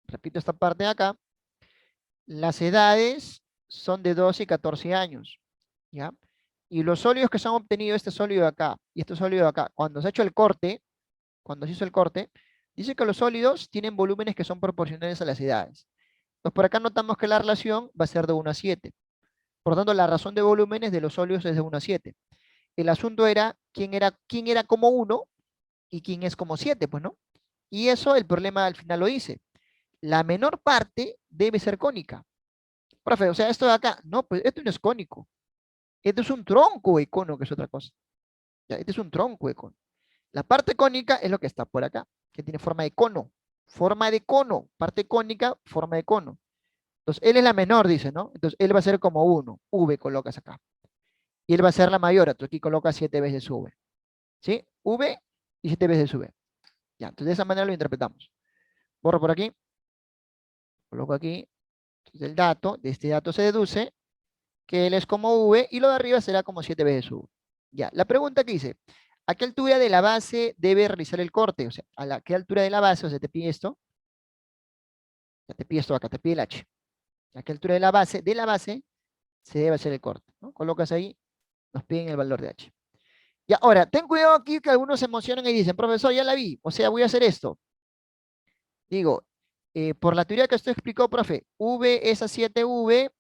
Repito esta parte de acá. Las edades son de 2 y 14 años, ¿ya? Y los sólidos que se han obtenido, este sólido de acá y este sólido de acá, cuando se ha hecho el corte, cuando se hizo el corte, dice que los sólidos tienen volúmenes que son proporcionales a las edades. Pues por acá notamos que la relación va a ser de 1 a 7. Por lo tanto, la razón de volúmenes de los sólidos es de 1 a 7. El asunto era quién era como 1 y quién es como 7, pues, ¿no? Y eso el problema al final lo dice. La menor parte debe ser cónica. Profe, o sea, esto de acá, no, pues esto no es cónico. Esto es un tronco de cono, que es otra cosa. Ya, este es un tronco de cono. La parte cónica es lo que está por acá, que tiene forma de cono. Forma de cono, parte cónica, forma de cono. Entonces, él es la menor, dice, ¿no? Entonces, él va a ser como 1, V colocas acá. Y él va a ser la mayor, entonces aquí colocas 7 veces V. ¿Sí? V y 7 veces V. Ya, entonces de esa manera lo interpretamos. Borro por aquí, coloco aquí. Entonces, el dato, de este dato se deduce que él es como V y lo de arriba será como 7 veces V. Ya, la pregunta que dice, ¿a qué altura de la base debe realizar el corte? O sea, qué altura de la base, o sea, te pide esto, ya te pide esto acá, te pide el H. ¿A qué altura de la base se debe hacer el corte? ¿No? Colocas ahí, nos piden el valor de H. Y ahora, ten cuidado aquí que algunos se emocionan y dicen, profesor, ya la vi, o sea, voy a hacer esto. Digo, por la teoría que usted explicó, profe, V es a 7V,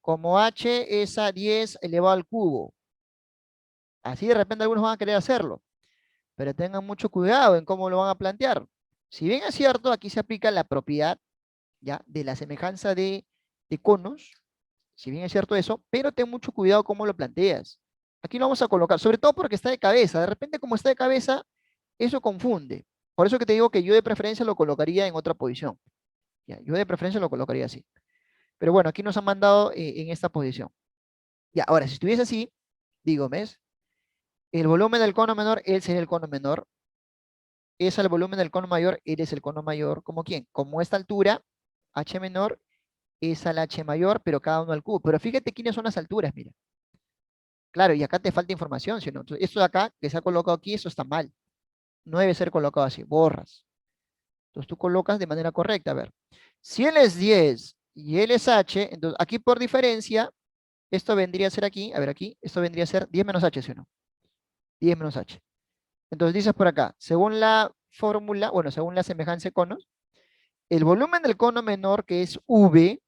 como H es a 10 elevado al cubo. Así de repente algunos van a querer hacerlo, pero tengan mucho cuidado en cómo lo van a plantear. Si bien es cierto, aquí se aplica la propiedad, ¿ya? De la semejanza de conos, si bien es cierto eso, pero ten mucho cuidado cómo lo planteas. Aquí lo vamos a colocar, sobre todo porque está de cabeza. De repente, como está de cabeza, eso confunde. Por eso que te digo que yo de preferencia lo colocaría en otra posición. Ya, yo de preferencia lo colocaría así. Pero bueno, aquí nos han mandado en esta posición. Ya, ahora, si estuviese así, digo, ¿ves? El volumen del cono menor, él sería el cono menor. Es el volumen del cono mayor, eres el cono mayor. ¿Como quién? Como esta altura, h menor, es al h mayor, pero cada uno al cubo. Pero fíjate quiénes son las alturas, mira. Claro, y acá te falta información, ¿sí o no? Entonces, esto de acá, que se ha colocado aquí, eso está mal. No debe ser colocado así, borras. Entonces tú colocas de manera correcta, a ver. Si él es 10 y él es h, entonces aquí por diferencia, esto vendría a ser aquí, a ver aquí, esto vendría a ser 10 menos h, ¿sí o no? 10 menos h. Entonces dices por acá, según la fórmula, bueno, según la semejanza de conos, el volumen del cono menor, que es v,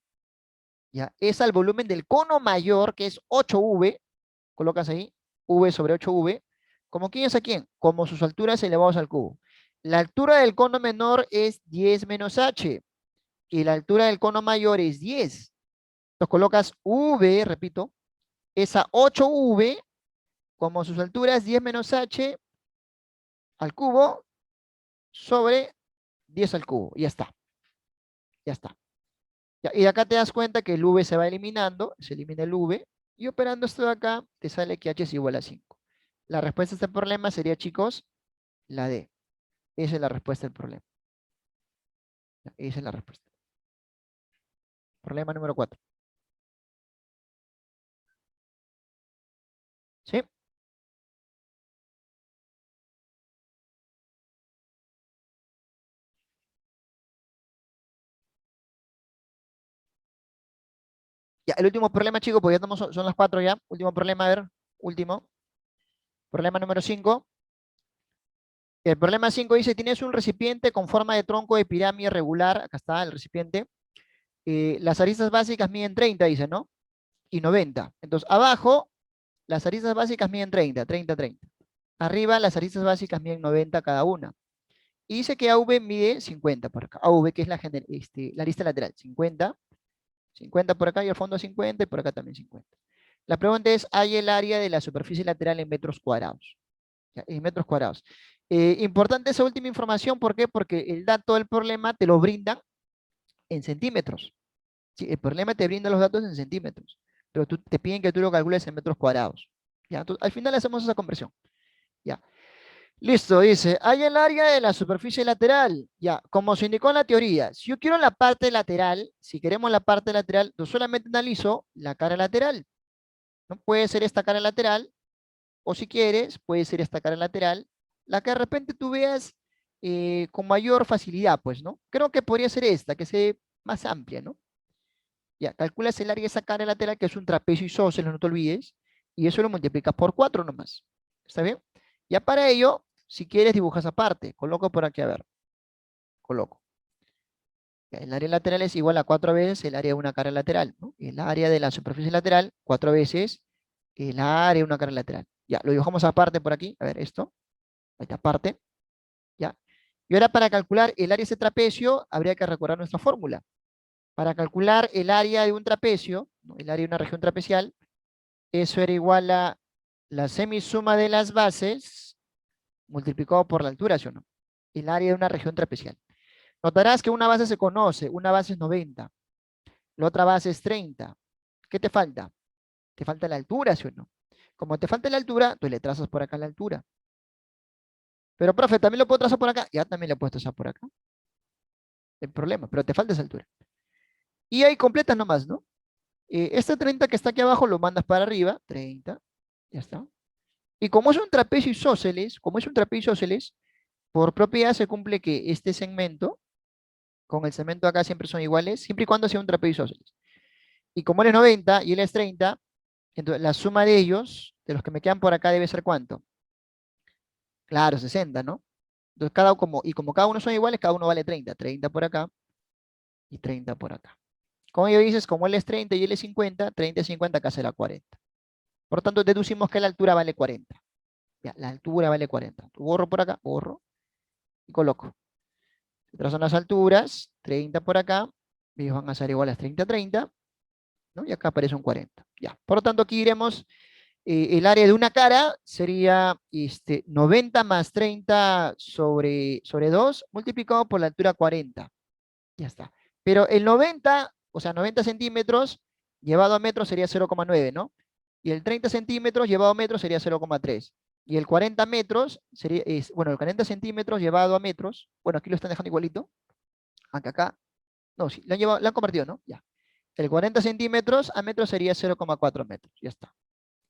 ya, es al volumen del cono mayor, que es 8v, colocas ahí, v sobre 8v, ¿como quién es a quién? Como sus alturas elevados al cubo. La altura del cono menor es 10 menos h, y la altura del cono mayor es 10. Entonces colocas v, repito, esa 8v, como sus alturas 10 menos h al cubo, sobre 10 al cubo. Ya está, ya está. Ya, y acá te das cuenta que el v se va eliminando, se elimina el v, y operando esto de acá, te sale que h es igual a 5. La respuesta a este problema sería, chicos, la D. Esa es la respuesta del problema. Esa es la respuesta. Problema número 4. ¿Sí? Ya, el último problema, chicos, pues ya estamos, son las 4 ya. Último problema, a ver, último. Problema número 5. El problema 5 dice, tienes un recipiente con forma de tronco de pirámide regular. Acá está el recipiente. Las aristas básicas miden 30, dice, ¿no? Y 90. Entonces, abajo, las aristas básicas miden 30, 30, 30. Arriba, las aristas básicas miden 90 cada una. Y dice que AV mide 50 por acá. AV, que es la arista lateral. 50, 50 por acá y al fondo 50 y por acá también 50. La pregunta es, ¿hay el área de la superficie lateral en metros cuadrados? Ya, en metros cuadrados. Importante esa última información, ¿por qué? Porque el dato del problema te lo brindan en centímetros. Sí, el problema te brinda los datos en centímetros, pero te piden que tú lo calcules en metros cuadrados. Ya, entonces, al final hacemos esa conversión. Ya. Listo, dice, hay el área de la superficie lateral. Ya, como se indicó en la teoría, si yo quiero la parte lateral, si queremos la parte lateral, yo solamente analizo la cara lateral. ¿No? Puede ser esta cara lateral, o si quieres, puede ser esta cara lateral, la que de repente tú veas con mayor facilidad, pues, ¿no? Creo que podría ser esta, que sea más amplia, ¿no? Ya, calculas el área de esa cara lateral, que es un trapecio isósceles, no te olvides, y eso lo multiplicas por 4 nomás. ¿Está bien? Ya para ello, si quieres, dibujas aparte. Coloco por aquí, a ver. Coloco. Ya, el área lateral es igual a 4 veces el área de una cara lateral, ¿no? El área de la superficie lateral, 4 veces el área de una cara lateral. Ya, lo dibujamos aparte por aquí. A ver, esto. Ahí está, aparte. Ya. Y ahora para calcular el área de ese trapecio, habría que recordar nuestra fórmula. Para calcular el área de un trapecio, ¿no? El área de una región trapecial, eso era igual a la semisuma de las bases multiplicado por la altura, ¿sí o no? El área de una región trapecial. Notarás que una base se conoce, una base es 90, la otra base es 30. ¿Qué te falta? Te falta la altura, ¿sí o no? Como te falta la altura, tú le trazas por acá la altura. Pero, profe, ¿también lo puedo trazar por acá? Ya también le puedes trazar por acá. El problema, pero te falta esa altura. Y ahí completas nomás, ¿no? Este 30 que está aquí abajo lo mandas para arriba, 30, ya está. Y como es un trapecio isósceles, por propiedad se cumple que este segmento con el segmento acá siempre son iguales, siempre y cuando sea un trapecio isósceles. Y como él es 90 y él es 30, entonces la suma de ellos, de los que me quedan por acá, debe ser ¿cuánto? Claro, 60, ¿no? Entonces como cada uno son iguales, cada uno vale 30. 30 por acá y 30 por acá. Como yo dices, como él es 30 y él es 50, 30 y 50 acá será 40. Por lo tanto, deducimos que la altura vale 40. Ya, la altura vale 40. Borro por acá, borro y coloco. Estas son las alturas, 30 por acá, ellos van a ser iguales a 30, 30, ¿no? Y acá aparece un 40. Ya. Por lo tanto, aquí iremos, el área de una cara sería 90 más 30 sobre 2 multiplicado por la altura 40. Ya está. Pero el 90, o sea, 90 centímetros llevado a metros sería 0,9, ¿no? Y el 30 centímetros llevado a metros sería 0,3. Y el 40 metros sería, bueno, el 40 centímetros llevado a metros, bueno, aquí lo están dejando igualito, aunque acá, no, sí, lo han convertido, ¿no? Ya. El 40 centímetros a metros sería 0,4 metros, ya está.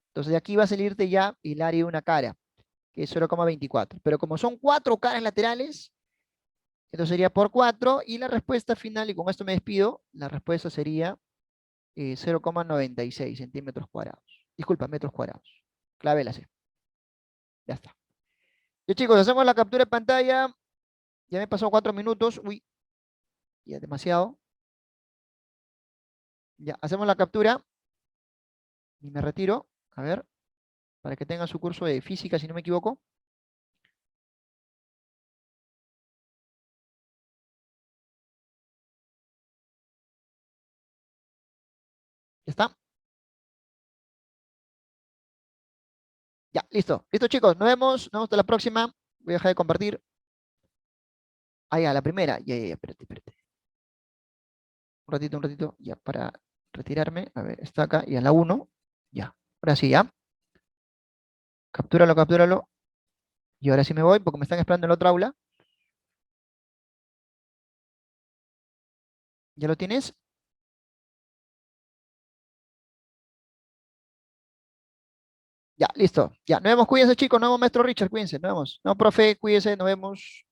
Entonces de aquí va a salirte ya el área de una cara, que es 0,24. Pero como son cuatro caras laterales, entonces sería por 4 y la respuesta final, y con esto me despido, la respuesta sería 0,96 centímetros cuadrados. Disculpa, metros cuadrados. Clave la C. Ya está. Ya chicos, hacemos la captura de pantalla. Ya me pasó 4 minutos. Uy, ya demasiado. Ya, hacemos la captura y me retiro. A ver, para que tengan su curso de física, si no me equivoco. Ya está. Ya, listo. Listo chicos, nos vemos hasta la próxima. Voy a dejar de compartir. Ah, ya, la primera. Ya, ya, ya, espérate, espérate. Un ratito, ya, para retirarme. A ver, está acá, y a la uno. Ya, ahora sí, ya. Captúralo, captúralo. Y ahora sí me voy porque me están esperando en la otra aula. ¿Ya lo tienes? Ya, listo. Ya, nos vemos, cuídense chicos, nos vemos maestro Richard, cuídense, nos vemos. No, profe, cuídense, nos vemos.